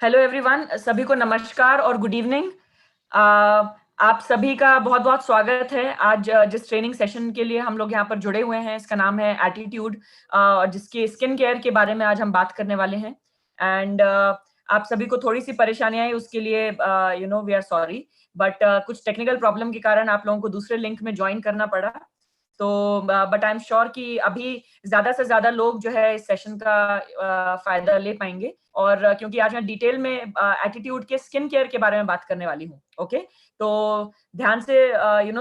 Hello everyone, सभी को नमस्कार और गुड इवनिंग। आप सभी का बहुत-बहुत स्वागत है। आज जिस ट्रेनिंग सेशन के लिए हम लोग यहाँ पर जुड़े हुए हैं, इसका नाम है एटीट्यूड, जिसके स्किन केयर के बारे में आज हम बात करने वाले हैं। एंड आप सभी को थोड़ी-सी परेशानी आई उसके लिए वी आर सॉरी, बट कुछ टेक्निकल प्रॉब्लम के कारण आप लोगों को दूसरे लिंक में जॉइन करना पड़ा। तो बट आई एम श्योर कि अभी ज़्यादा से ज़्यादा लोग जो है इस सेशन का फ़ायदा ले पाएँगे। और क्योंकि आज मैं डिटेल में एटीट्यूड के स्किन केयर के बारे में बात करने वाली हूँ। ओके, तो ध्यान से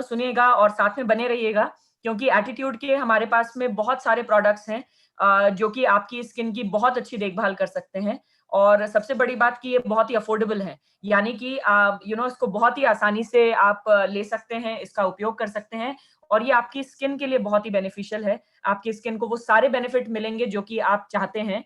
सुनिएगा और साथ में बने रहिएगा, क्योंकि एटीट्यूड के हमारे पास में बहुत सारे प्रोडक्ट्स हैं जो कि आपकी स्किन की बहुत अच्छी देखभाल कर सकते हैं। और सबसे बड़ी बात कि ये बहुत ही अफोर्डेबल है, यानी कि आप इसको बहुत ही आसानी से आप ले सकते हैं, इसका उपयोग कर सकते हैं और ये आपकी स्किन के लिए बहुत ही बेनिफिशियल है। आपकी स्किन को वो सारे बेनिफिट मिलेंगे जो कि आप चाहते हैं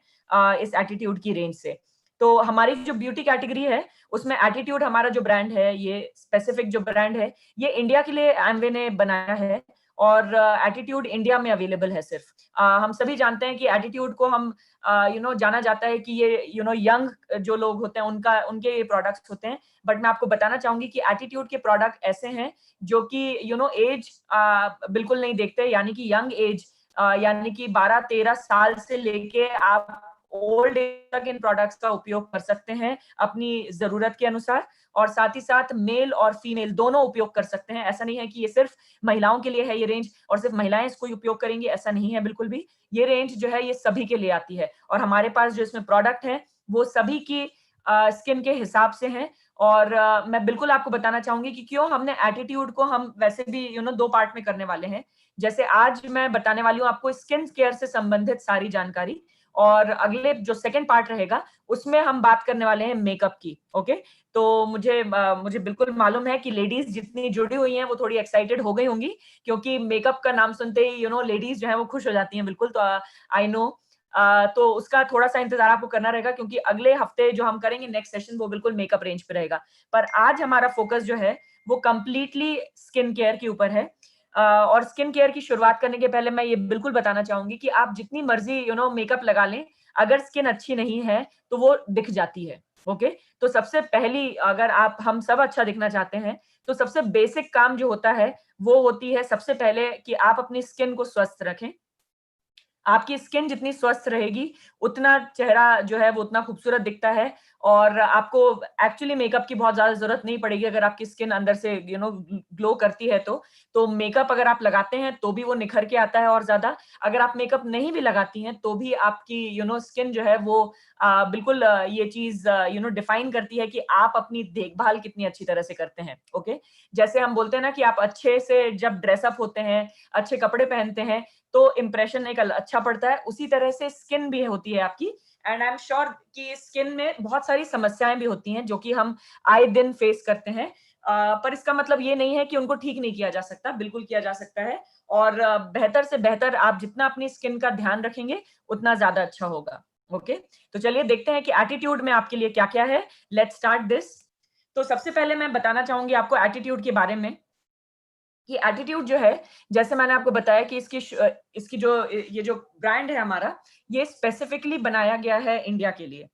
इस एटीट्यूड की रेंज से। तो हमारी जो ब्यूटी कैटेगरी है, उसमें एटीट्यूड हमारा जो ब्रांड है, ये स्पेसिफिक जो ब्रांड है, ये इंडिया के लिए एमवे ने बनाया है और एटीट्यूड इंडिया में अवेलेबल है सिर्फ। हम सभी जानते हैं कि एटीट्यूड को हम जाना जाता है कि ये यंग जो लोग होते हैं उनके ये प्रोडक्ट्स होते हैं। बट मैं आपको बताना चाहूंगी कि एटीट्यूड के प्रोडक्ट ऐसे हैं जो कि एज बिल्कुल नहीं देखते, यानी कि यंग एज, यानी कि 12-13 साल से लेके आप ओल्ड एज तक इन प्रोडक्ट्स का उपयोग कर सकते हैं अपनी जरूरत के अनुसार। और साथ ही साथ मेल और फीमेल दोनों उपयोग कर सकते हैं। ऐसा नहीं है कि ये सिर्फ महिलाओं के लिए है ये रेंज और सिर्फ महिलाएं इसको उपयोग करेंगी, ऐसा नहीं है बिल्कुल भी। ये रेंज जो है ये सभी के लिए आती है और हमारे पास जो इसमें प्रोडक्ट है वो सभी की स्किन के हिसाब से हैं। और मैं बिल्कुल आपको बताना चाहूंगी कि क्यों हमने एटीट्यूड को हम वैसे भी दो पार्ट में करने वाले हैं। जैसे आज मैं बताने वाली हूँ आपको स्किन केयर से संबंधित सारी जानकारी, और अगले जो सेकंड पार्ट रहेगा उसमें हम बात करने वाले हैं मेकअप की। ओके, तो मुझे बिल्कुल मालूम है कि लेडीज जितनी जुड़ी हुई हैं वो थोड़ी एक्साइटेड हो गई होंगी, क्योंकि मेकअप का नाम सुनते ही लेडीज जो है वो खुश हो जाती हैं बिल्कुल। तो आई नो, तो उसका थोड़ा-सा इंतज़ार आपको करना रहेगा, क्योंकि अगले हफ्ते जो हम करेंगे नेक्स्ट सेशन वो बिल्कुल मेकअप रेंज पे रहेगा। पर आज हमारा फोकस जो है वो कंप्लीटली स्किन केयर के ऊपर है। और स्किन केयर की शुरुआत करने के पहले मैं ये बिल्कुल बताना चाहूँगी कि आप जितनी मर्ज़ी मेकअप लगा लें, अगर स्किन अच्छी नहीं है तो वो दिख जाती है। ओके? तो सबसे पहली, अगर आप हम सब अच्छा दिखना चाहते हैं, तो सबसे बेसिक काम जो होता है, वो होती है सबसे पहले कि आप अपनी स्किन को स्वस्थ रखें। आपकी स्किन जितनी स्वस्थ रहेगी, उतना चेहरा जो है वो उतना खूबसूरत दिखता है और आपको एक्चुअली मेकअप की बहुत ज़्यादा ज़रूरत नहीं पड़ेगी अगर आपकी स्किन अंदर से ग्लो करती है तो। तो मेकअप अगर आप लगाते हैं तो भी वो निखर के आता है और ज़्यादा। अगर आप मेकअप नहीं भी लगाती हैं तो भी आपकी स्किन जो है वो बिल्कुल ये चीज़ डिफाइन करती है कि आप अपनी देखभाल कितनी अच्छी तरह से करते हैं। ओके? जैसे हम बोलते हैं ना कि आप अच्छे से जब ड्रेस अप होते हैं, अच्छे कपड़े पहनते हैं, तो इंप्रेशन एक अच्छा पड़ता है। उसी तरह से स्किन भी होती है आपकी। एंड आई एम श्योर कि स्किन में बहुत सारी समस्याएँ भी होती हैं जो कि हम आए दिन फेस करते हैं। पर इसका मतलब ये नहीं है कि उनको ठीक नहीं किया जा सकता, बिल्कुल किया जा सकता है। और बेहतर से बेहतर आप जितना अपनी स्किन का ध्यान रखेंगे, उतना ज़्यादा अच्छा होगा। ओके? तो चलिए देखते हैं कि एटीट्यूड में आपके लिए क्या-क्या है। Let's start this. तो सबसे पहले मैं बताना चाहूँगी आपको एटीट्यूड के बारे में, कि एटीट्यूड जो है, जैसे मैंने आपको बताया कि इसकी जो ये जो ब्रांड है हमारा, ये स्पेसिफिकली बनाया गया है इंडिया के लिए।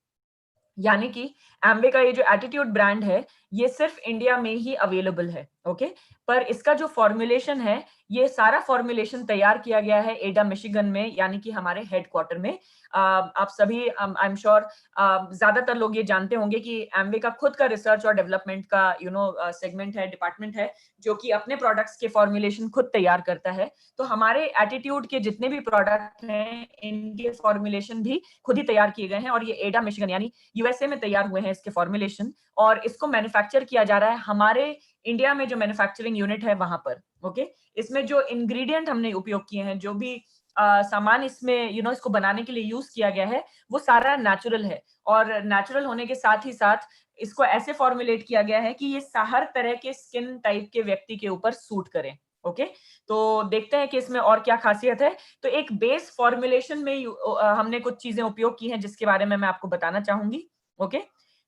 यानी कि एम्वे का ये जो एटीट्यूड ब्रांड है, ये सिर्फ इंडिया में ही अवेलेबल है। ओके? पर इसका जो फॉर्मुलेशन है, ये सारा फॉर्मुलेशन तैयार किया गया है एडा मिशिगन में, यानी कि हमारे हेडक्वार्टर में। आप सभी आई एम श्योर ज्यादातर लोग ये जानते होंगे कि एम्वे का खुद का रिसर्च और डेवलपमेंट का सेगमेंट है, डिपार्टमेंट है, जो कि अपने प्रोडक्ट्स के फॉर्मुलेशन खुद तैयार करता है। तो हमारे एटीट्यूड के जितने भी प्रोडक्ट हैं, इनके फॉर्मुलेशन भी खुद ही तैयार किए गए हैं और ये एडा मिशिगन यानी यूएसए में तैयार हुए हैं इसके फॉर्मुलेशन, और इसको मैन्युफैक्चर किया जा रहा है हमारे इंडिया में जो मैन्युफैक्चरिंग यूनिट है वहां पर। ओके? इसमें जो इंग्रेडिएंट हमने उपयोग किए हैं, जो भी सामान इसमें इसको बनाने के लिए यूज किया गया है, वो सारा नेचुरल है। और नेचुरल होने के साथ ही साथ इसको ऐसे फॉर्मुलेट किया गया है कि ये हर तरह के स्किन टाइप के व्यक्ति के ऊपर सूट करे। ओके? तो देखते हैं कि इसमें और क्या खासियत है। तो एक बेस फॉर्मुलेशन में हमने कुछ चीजें उपयोग की हैं जिसके बारे में मैं आपको बताना चाहूंगी। ओके?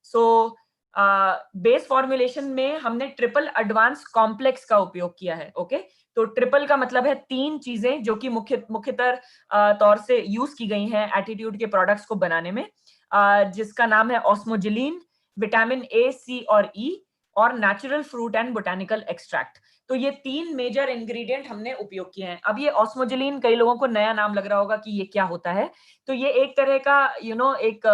सो बेस फॉर्मुलेशन में हमने ट्रिपल एडवांस कॉम्प्लेक्स का उपयोग किया है। ओके? तो ट्रिपल का मतलब है 3 चीजें जो कि मुख्यतर तौर से यूज की गई हैं एटीट्यूड के प्रोडक्ट्स को बनाने में। जिसका नाम है ऑस्मोजिलीन, विटामिन ए, सी और ई, और natural fruit and botanical extract. तो ये 3 मेजर इंग्रेडिएंट हमने उपयोग किए हैं। अब ये ऑस्मोजिलीन कई लोगों को नया नाम लग रहा होगा कि ये क्या होता है। तो ये एक तरह का एक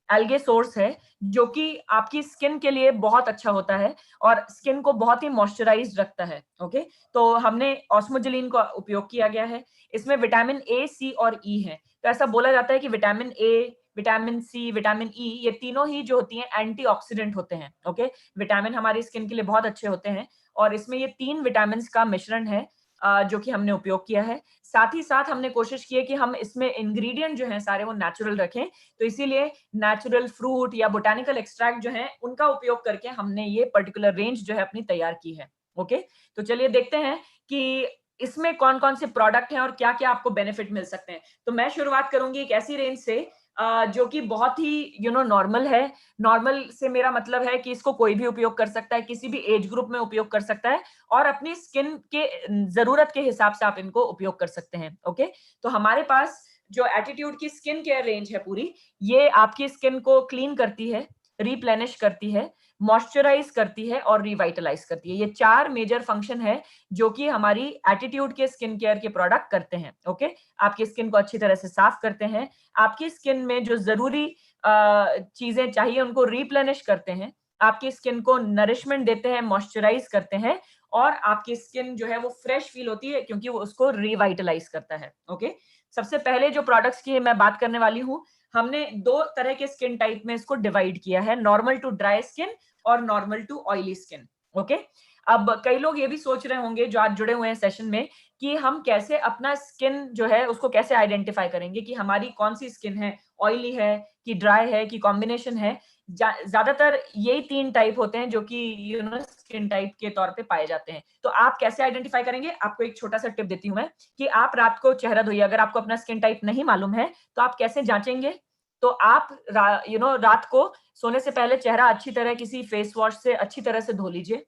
एल्गे सोर्स है जो कि आपकी स्किन के लिए बहुत अच्छा होता है और स्किन को बहुत ही मॉइस्चराइज्ड रखता है। ओके, तो हमने ऑस्मोजिलीन का उपयोग किया गया है। इसमें विटामिन ए, सी और ई है। तो ऐसा बोला जाता है कि vitamin A, vitamin C, vitamin E, ये तीनों ही जो होती हैं एंटीऑक्सीडेंट होते हैं। ओके, विटामिन हमारी स्किन के लिए बहुत अच्छे होते हैं और इसमें ये 3 विटामिन का मिश्रण है जो कि हमने उपयोग किया है। साथ ही साथ हमने कोशिश की है कि हम इसमें इंग्रेडिएंट जो हैं सारे वो नेचुरल रखें, तो इसीलिए नेचुरल फ्रूट या बोटानिकल एक्सट्रैक्ट जो हैं उनका उपयोग करके हमने ये पर्टिकुलर रेंज जो है अपनी तैयार की है। ओके, तो चलिए देखते हैं कि इसमें कौन-कौन से प्रोडक्ट हैं और क्या-क्या आपको बेनिफिट मिल सकते हैं। तो मैं शुरुआत करूँगी एक ऐसी रेंज से जो कि बहुत ही नॉर्मल है। नॉर्मल से मेरा मतलब है कि इसको कोई भी उपयोग कर सकता है, किसी भी एज ग्रुप में उपयोग कर सकता है और अपनी स्किन के ज़रूरत के हिसाब से आप इनको उपयोग कर सकते हैं। ओके, तो हमारे पास जो एटीट्यूड की स्किन केयर रेंज है पूरी, ये आपकी स्किन को क्लीन करती है, रिप्लेनिश करती है, मॉइस्चराइज करती है और रिवाइटलाइज करती है। ये 4 मेजर फंक्शन है जो कि हमारी एटीट्यूड के स्किन केयर के प्रोडक्ट करते हैं। ओके, आपकी स्किन को अच्छी तरह से साफ करते हैं, आपकी स्किन में जो जरूरी चीजें चाहिए उनको रिप्लेनिश करते हैं, आपकी स्किन को नरिशमेंट देते हैं, मॉइस्चराइज करते हैं और आपकी स्किन जो है वो फ्रेश फील होती है क्योंकि वो उसको रिवाइटलाइज करता है। ओके, सबसे पहले जो प्रोडक्ट्स की मैं बात करने वाली हूँ, हमने 2 तरह के स्किन टाइप में इसको डिवाइड किया है, नॉर्मल टू ड्राई स्किन और normal to oily skin. Okay, अब कई लोग ये भी सोच रहे होंगे जो आज जुड़े हुए हैं सेशन में कि हम कैसे अपना स्किन जो है उसको कैसे आइडेंटिफाई करेंगे कि हमारी कौन सी स्किन है, ऑयली है कि ड्राई है कि कॉम्बिनेशन है। ज्यादातर यही 3 टाइप होते हैं जो कि स्किन टाइप के तौर पे पाए जाते हैं। तो आप कैसे आइडेंटिफाई करेंगे, आपको एक छोटा सा टिप देती हूँ मैं कि आप रात को चेहरा धोइए। अगर आपको अपना स्किन टाइप नहीं मालूम है तो आप कैसे जांचेंगे, तो आप रात को सोने से पहले चेहरा अच्छी तरह किसी फेस वॉश से अच्छी तरह से धो लीजिए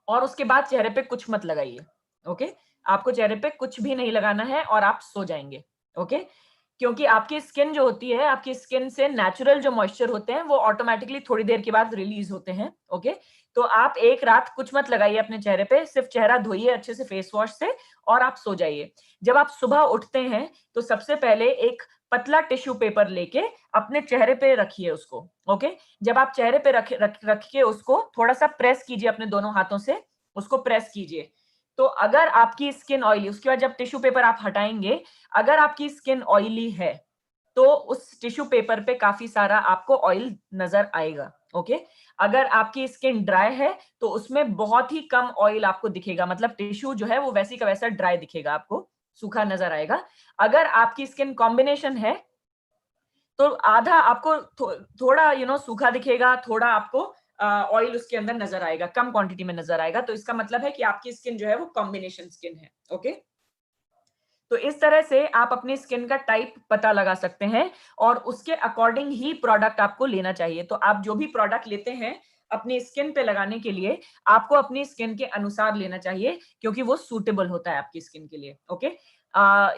और उसके बाद चेहरे पे कुछ मत लगाइए। ओके, आपको चेहरे पे कुछ भी नहीं लगाना है और आप सो जाएंगे। ओके, क्योंकि आपकी स्किन जो होती है, आपकी स्किन से नेचुरल जो मॉइस्चर होते हैं वो ऑटोमेटिकली थोड़ी देर के बाद रिलीज होते हैं। ओके, तो आप एक रात कुछ मत लगाइए अपने चेहरे पे, सिर्फ चेहरा धोइए अच्छे से फेस वॉश से और आप सो जाइए। जब आप सुबह उठते हैं तो सबसे पहले एक पतला टिश्यू पेपर लेके अपने चेहरे पे रखिए उसको। ओके, जब आप चेहरे पे रख के उसको थोड़ा सा प्रेस कीजिए अपने दोनों हाथों से, उसको प्रेस कीजिए। तो अगर आपकी स्किन ऑयली, उसके बाद जब टिश्यू पेपर आप हटाएंगे, अगर आपकी स्किन ऑयली है तो उस टिश्यू पेपर पे काफी सारा आपको ऑयल नजर आएगा। ओके, अगर आपकी स्किन ड्राई है तो उसमें बहुत ही कम ऑयल आपको दिखेगा, मतलब टिश्यू जो है वो वैसी का वैसा ड्राई दिखेगा, आपको सूखा नजर आएगा। अगर आपकी स्किन कॉम्बिनेशन है तो आधा आपको थोड़ा सूखा दिखेगा, थोड़ा आपको ऑयल उसके अंदर नजर आएगा, कम क्वांटिटी में नजर आएगा। तो इसका मतलब है कि आपकी स्किन जो है वो कॉम्बिनेशन स्किन है। ओके, तो इस तरह से आप अपनी स्किन का टाइप पता लगा सकते हैं और उसके अकॉर्डिंग ही प्रोडक्ट आपको लेना चाहिए। तो आप जो भी प्रोडक्ट लेते हैं अपनी स्किन पे लगाने के लिए, आपको अपनी स्किन के अनुसार लेना चाहिए क्योंकि वो सूटेबल होता है आपकी स्किन के लिए। ओके,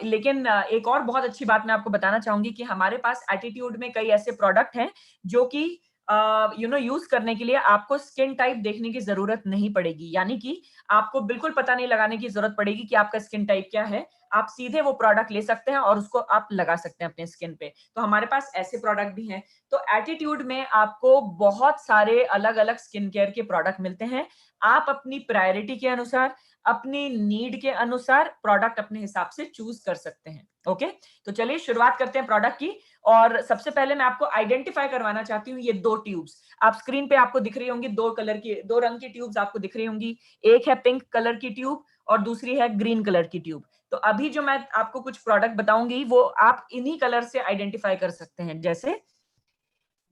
लेकिन एक और बहुत अच्छी बात मैं आपको बताना चाहूंगी कि हमारे पास एटीट्यूड में कई ऐसे प्रोडक्ट हैं जो कि यूज करने के लिए आपको स्किन टाइप देखने की जरूरत नहीं पड़ेगी, यानी कि आपको बिल्कुल पता नहीं लगाने की जरूरत पड़ेगी कि आपका स्किन टाइप क्या है। आप सीधे वो प्रोडक्ट ले सकते हैं और उसको आप लगा सकते हैं अपने स्किन पे। तो हमारे पास ऐसे प्रोडक्ट भी हैं। तो एटीट्यूड में आपको बहुत सारे अलग अलग स्किन केयर के प्रोडक्ट मिलते हैं। आप अपनी प्रायोरिटी के अनुसार, अपनी नीड के अनुसार प्रोडक्ट अपने हिसाब से चूज कर सकते हैं। ओके, तो चलिए शुरुआत करते हैं प्रोडक्ट की। और सबसे पहले मैं आपको आइडेंटिफाई करवाना चाहती हूँ ये 2 ट्यूब्स। आप स्क्रीन पे आपको दिख रही होंगी, 2 रंग की ट्यूब्स आपको दिख रही होंगी। एक है पिंक कलर की ट्यूब और दूसरी है ग्रीन कलर की ट्यूब। तो अभी जो मैं आपको कुछ प्रोडक्ट बताऊंगी वो आप इन्हीं कलर से आइडेंटिफाई कर सकते हैं। जैसे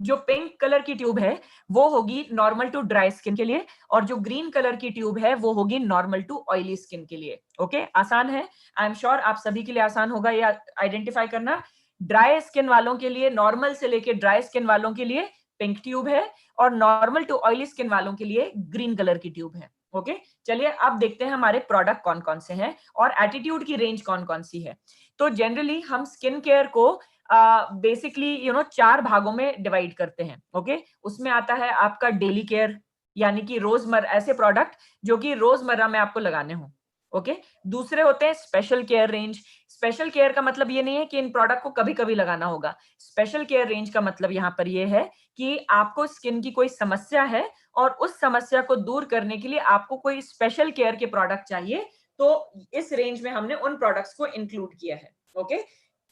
जो पिंक कलर की ट्यूब है वो होगी नॉर्मल टू ड्राई स्किन के लिए और जो ग्रीन कलर की ट्यूब है वो होगी नॉर्मल टू ऑयली स्किन के लिए। ओके, आसान है, आई एम श्योर आप सभी के लिए आसान होगा ये आइडेंटिफाई करना। ड्राई स्किन वालों के लिए, नॉर्मल से लेके ड्राई स्किन वालों के लिए पिंक ट्यूब है और नॉर्मल टू ऑयली स्किन वालों के लिए ग्रीन कलर की ट्यूब है। ओके, चलिए अब देखते हैं हमारे प्रोडक्ट कौन कौन से हैं और एटीट्यूड की रेंज कौन कौन सी है। तो जनरली हम स्किन केयर को बेसिकली 4 भागों में डिवाइड करते हैं। ओके, उसमें आता है आपका डेली केयर, यानी कि रोजमर्रा ऐसे प्रोडक्ट जो कि रोजमर्रा में आपको लगाने हो। ओके, दूसरे होते हैं special care range. Special care का मतलब ये नहीं है कि इन प्रोडक्ट को कभी-कभी लगाना होगा। स्पेशल केयर रेंज का मतलब यहाँ पर ये है कि आपको स्किन की कोई समस्या है और उस समस्या को दूर करने के लिए आपको कोई स्पेशल केयर के प्रोडक्ट चाहिए, तो इस रेंज में हमने उन प्रोडक्ट्स को इंक्लूड किया है। ओके,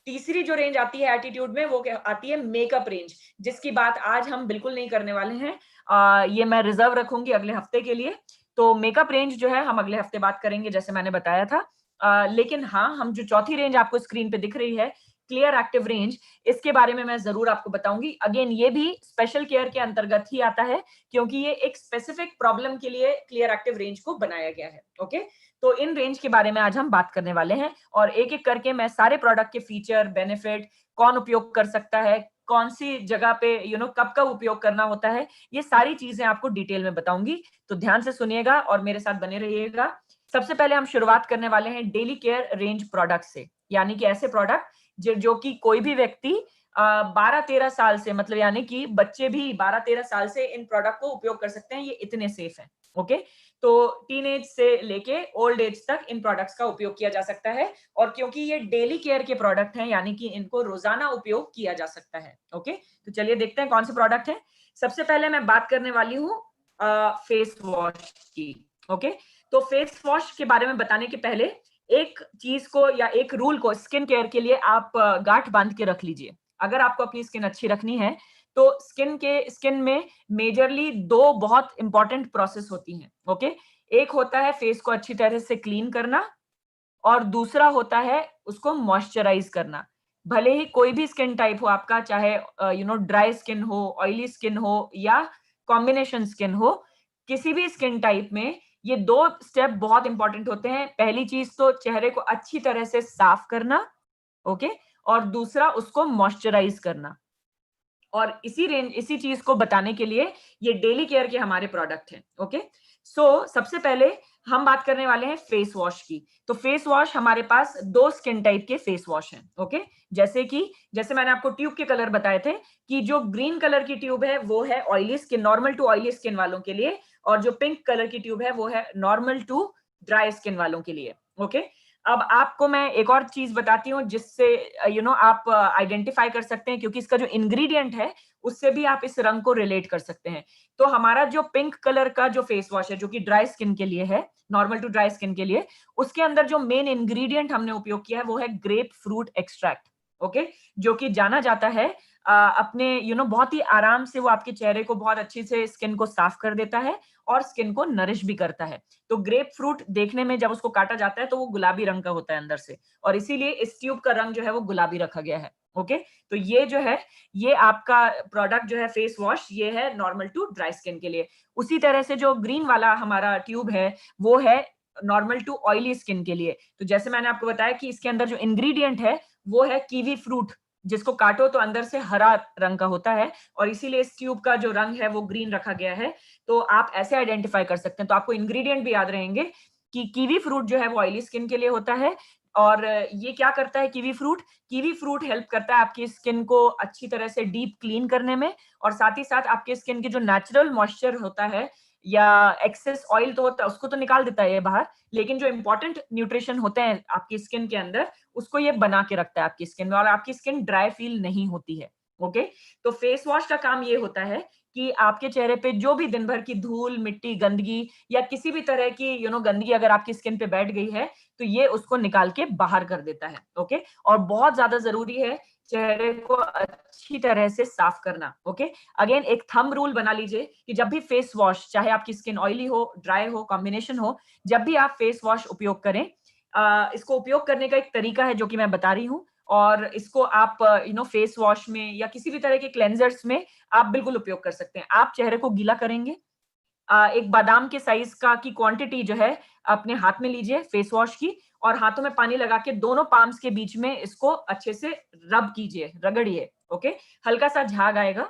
तीसरी जो रेंज आती है एटीट्यूड में, वो आती है मेकअप रेंज, जिसकी बात आज हम बिल्कुल नहीं करने वाले हैं। ये मैं रिजर्व रखूंगी अगले हफ्ते के लिए। तो मेकअप रेंज जो है हम अगले हफ्ते बात करेंगे, जैसे मैंने बताया था। लेकिन हाँ, हम जो चौथी रेंज आपको स्क्रीन पे दिख रही है, क्लियर एक्टिव रेंज, इसके बारे में मैं जरूर आपको बताऊंगी। अगेन ये भी स्पेशल केयर के अंतर्गत ही आता है, क्योंकि ये एक स्पेसिफिक प्रॉब्लम के लिए क्लियर एक्टिव रेंज को बनाया गया है। ओके, तो इन रेंज के बारे में आज हम बात करने वाले हैं, और एक एक करके मैं सारे प्रोडक्ट के फीचर, बेनिफिट, कौन उपयोग कर सकता है, कौन सी जगह पे कब कब उपयोग करना होता है, ये सारी चीजें आपको डिटेल में बताऊंगी। तो ध्यान से सुनिएगा और मेरे साथ बने रहिएगा। सबसे पहले हम शुरुआत करने वाले हैं डेली केयर रेंज प्रोडक्ट से, यानी कि ऐसे प्रोडक्ट जो कि कोई भी व्यक्ति 12-13 साल से, मतलब यानी कि बच्चे भी 12-13 साल से इन प्रोडक्ट को उपयोग कर सकते हैं। ये इतने सेफ हैं। ओके, तो टीनेज से लेके ओल्ड एज तक इन प्रोडक्ट्स का उपयोग किया जा सकता है, और क्योंकि ये डेली केयर के प्रोडक्ट हैं, यानी कि इनको रोजाना उपयोग किया जा सकता है। ओके, तो चलिए देखते हैं कौन से प्रोडक्ट हैं। सबसे पहले मैं बात करने वाली हूँ फेस वॉश की। ओके, तो फेस वॉश के बारे में बताने के पहले एक चीज को या एक रूल को स्किन केयर के लिए आप गांठ बांध के रख लीजिए। अगर आपको अपनी स्किन अच्छी रखनी है, तो स्किन में मेजरली 2 बहुत इंपॉर्टेंट प्रोसेस होती हैं। ओके, एक होता है फेस को अच्छी तरह से क्लीन करना, और दूसरा होता है उसको मॉइस्चराइज करना। भले ही कोई भी स्किन टाइप हो आपका, चाहे ड्राई स्किन हो, ऑयली स्किन हो, या कॉम्बिनेशन स्किन हो, किसी भी स्किन टाइप में ये 2 स्टेप बहुत इंपॉर्टेंट होते हैं। पहली चीज तो चेहरे को अच्छी तरह से साफ करना, ओके, और दूसरा उसको मॉइस्चराइज करना। और इसी चीज को बताने के लिए ये डेली केयर के हमारे प्रोडक्ट हैं। ओके, सो सबसे पहले हम बात करने वाले हैं फेस वॉश की। तो फेस वॉश हमारे पास 2 स्किन टाइप के फेस वॉश हैं। ओके, जैसे मैंने आपको ट्यूब के कलर बताए थे, कि जो ग्रीन कलर की ट्यूब है वो है oily skin, normal to oily skin वालों के लिए, और जो पिंक कलर की ट्यूब है वो है नॉर्मल टू ड्राई स्किन वालों के लिए। ओके, अब आपको मैं एक और चीज बताती हूँ, जिससे आप आइडेंटिफाई कर सकते हैं, क्योंकि इसका जो इंग्रेडिएंट है उससे भी आप इस रंग को रिलेट कर सकते हैं। तो हमारा जो पिंक कलर का जो फेस वॉश है, जो कि ड्राई स्किन के लिए है, नॉर्मल टू ड्राई स्किन के लिए, उसके अंदर जो मेन इंग्रेडिएंट हमने उपयोग किया है वो है ग्रेप फ्रूट एक्सट्रैक्ट। ओके, जो कि जाना जाता है अपने बहुत ही आराम से वो आपके चेहरे को बहुत अच्छी से स्किन को साफ कर देता है, और स्किन को नरिश भी करता है। तो ग्रेप फ्रूट देखने में जब उसको काटा जाता है तो वो गुलाबी रंग का होता है अंदर से, और इसीलिए इस ट्यूब का रंग जो है वो गुलाबी रखा गया है। ओके, तो ये जो है, ये आपका प्रोडक्ट जो है फेस वॉश, ये है नॉर्मल टू ड्राई स्किन के लिए। उसी तरह से जो ग्रीन वाला हमारा ट्यूब है वो है नॉर्मल टू ऑयली स्किन के लिए। तो जैसे मैंने आपको बताया कि इसके अंदर जो इंग्रेडिएंट है वो है कीवी फ्रूट, जिसको काटो तो अंदर से हरा रंग का होता है, और इसीलिए इस ट्यूब का जो रंग है वो ग्रीन रखा गया है। तो आप ऐसे आइडेंटिफाई कर सकते हैं। तो आपको इंग्रेडिएंट भी याद रहेंगे कि कीवी फ्रूट जो है वो ऑयली स्किन के लिए होता है। और ये क्या करता है कीवी फ्रूट हेल्प करता है आपकी स्किन को अच्छी तरह से डीप क्लीन करने में, और साथ ही साथ आपके स्किन की जो नेचुरल मॉइस्चर होता है या एक्सेस ऑयल तो होता है उसको तो निकाल देता है ये बाहर, लेकिन जो इंपॉर्टेंट न्यूट्रिशन होते हैं आपकी स्किन के अंदर उसको ये बना के रखता है आपकी स्किन में, और आपकी स्किन ड्राई फील नहीं होती है। ओके, तो फेस वॉश का काम ये होता है कि आपके चेहरे पे जो भी दिन भर की धूल, मिट्टी, गंदगी, या किसी भी तरह की गंदगी अगर आपकी स्किन पे बैठ गई है, तो ये उसको निकाल के बाहर कर देता है। ओके, और बहुत ज्यादा जरूरी है चेहरे को अच्छी तरह से साफ करना। ओके, अगेन एक थंब रूल बना लीजिए कि जब भी फेस वॉश, चाहे आपकी स्किन ऑयली हो, ड्राई हो, कॉम्बिनेशन हो, जब भी आप फेस वॉश उपयोग करें, इसको उपयोग करने का एक तरीका है जो कि मैं बता रही हूँ, और इसको आप फेस वॉश में या किसी भी तरह के क्लेंजर्स में आप बिल्कुल उपयोग कर सकते हैं। आप चेहरे को गीला करेंगे, एक बादाम के साइज का की क्वांटिटी जो है अपने हाथ में लीजिए फेस वॉश की, और हाथों में पानी लगा के दोनों पाम्स के बीच में इसको अच्छे से रब कीजिए, रगड़िए। ओके, हल्का सा झाग आएगा,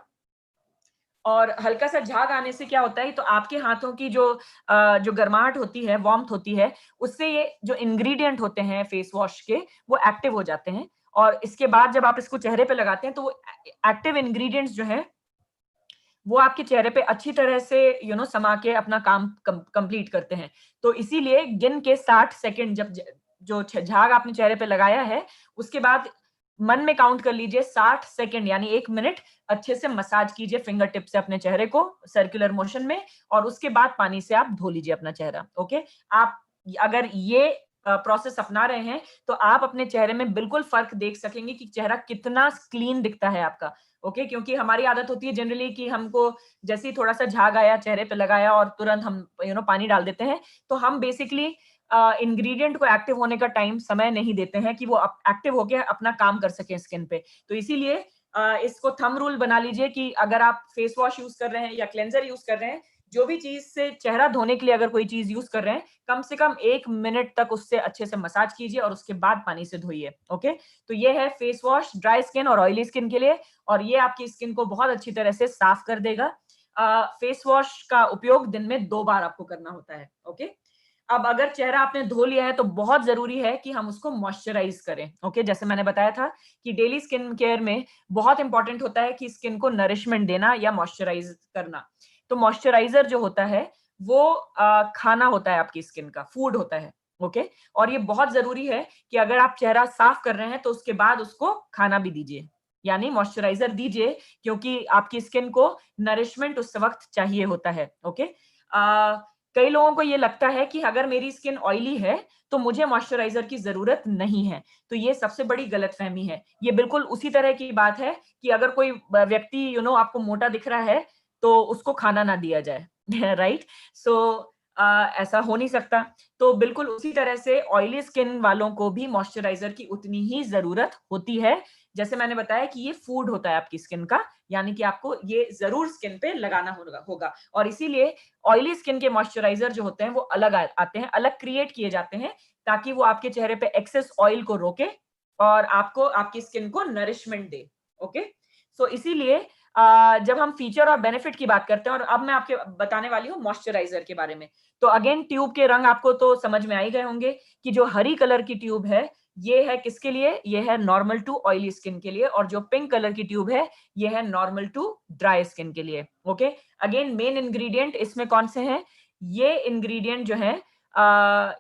और हल्का सा झाग आने से क्या होता है, तो आपके हाथों की जो गर्माहट होती है, वार्मथ होती है, उससे ये जो इंग्रेडिएंट होते हैं फेस वॉश के वो एक्टिव हो जाते हैं, और इसके बाद जब आप इसको चेहरे पे लगाते हैं तो वो एक्टिव इंग्रेडिएंट्स जो है वो आपके चेहरे पे अच्छी तरह से समा के अपना काम कंप्लीट करते हैं। तो इसीलिए गिन के 60 सेकंड जब जो झाग आपने चेहरे पे लगाया है, उसके बाद मन में काउंट कर लीजिए 60 सेकंड यानी 1 मिनट अच्छे से मसाज कीजिए फिंगर टिप से अपने चेहरे को सर्कुलर मोशन में, और उसके बाद पानी से आप धो लीजिए अपना चेहरा। ओके, आप अगर ये प्रोसेस अपना रहे हैं तो आप अपने चेहरे में बिल्कुल फर्क देख सकेंगे कि चेहरा कितना क्लीन दिखता है आपका। ओके, क्योंकि हमारी आदत होती है जनरली कि हमको जैसे ही थोड़ा सा झाग आया चेहरे पे लगाया और तुरंत हम पानी डाल देते हैं, तो हम बेसिकली इंग्रेडिएंट को एक्टिव होने का टाइम समय नहीं देते हैं कि वो एक्टिव होके अपना काम कर सके स्किन पे। तो इसीलिए इसको थंब रूल बना लीजिए कि अगर आप फेस वॉश यूज कर रहे हैं या क्लेंजर यूज कर रहे हैं, जो भी चीज से चेहरा धोने के लिए अगर कोई चीज यूज कर रहे हैं, कम से कम 1 मिनट तक उससे अच्छे से मसाज कीजिए और उसके बाद पानी से धोइए। ओके, तो ये है फेस वॉश ड्राई स्किन और ऑयली स्किन के लिए, और ये आपकी स्किन को बहुत अच्छी तरह से साफ कर देगा। फेस वॉश का उपयोग दिन में 2 बार आपको करना होता है। ओके, अब अगर चेहरा आपने धो लिया है तो बहुत जरूरी है कि हम उसको मॉइस्चराइज करें। ओके, जैसे मैंने बताया था कि डेली स्किन केयर में बहुत इंपॉर्टेंट होता है कि स्किन को नरिशमेंट देना या मॉइस्चराइज करना। तो मॉइस्चराइजर जो होता है वो खाना होता है, आपकी स्किन का फूड होता है। ओके, और ये बहुत जरूरी है कि अगर आप चेहरा साफ कर रहे हैं तो उसके बाद उसको खाना भी दीजिए, यानी मॉइस्चराइजर दीजिए, क्योंकि आपकी स्किन को नरिशमेंट उस वक्त चाहिए होता है। ओके, कई लोगों को ये लगता है कि अगर मेरी स्किन ऑयली है तो मुझे मॉइस्चराइजर की जरूरत नहीं है। तो ये सबसे बड़ी गलतफहमी है। ये बिल्कुल उसी तरह की बात है कि अगर कोई व्यक्ति आपको मोटा दिख रहा है तो उसको खाना ना दिया जाए। राइट, सो ऐसा हो नहीं सकता। तो बिल्कुल उसी तरह से ऑयली स्किन वालों को भी मॉइस्चराइजर की उतनी ही जरूरत होती है। जैसे मैंने बताया कि ये फूड होता है आपकी स्किन का, यानी कि आपको ये जरूर स्किन पे लगाना होगा। और इसीलिए ऑयली स्किन के मॉइस्चराइजर जो होते हैं वो अलग आते हैं, अलग क्रिएट किए जाते हैं, ताकि वो आपके चेहरे पे एक्सेस ऑयल को रोके और आपको आपकी स्किन को नरिशमेंट दे। ओके, सो इसीलिए जब हम फीचर और बेनिफिट की बात करते हैं, और अब मैं आपके बताने वाली हूँ मॉइस्चराइजर के बारे में। तो अगेन ट्यूब के रंग आपको तो समझ में आ ही गए होंगे कि जो हरी कलर की ट्यूब है ये है किसके लिए, ये है नॉर्मल टू ऑयली स्किन के लिए, और जो पिंक कलर की ट्यूब है ये है नॉर्मल टू ड्राई स्किन के लिए। ओके, अगेन मेन इंग्रेडिएंट इसमें कौन से हैं, ये इंग्रेडिएंट जो है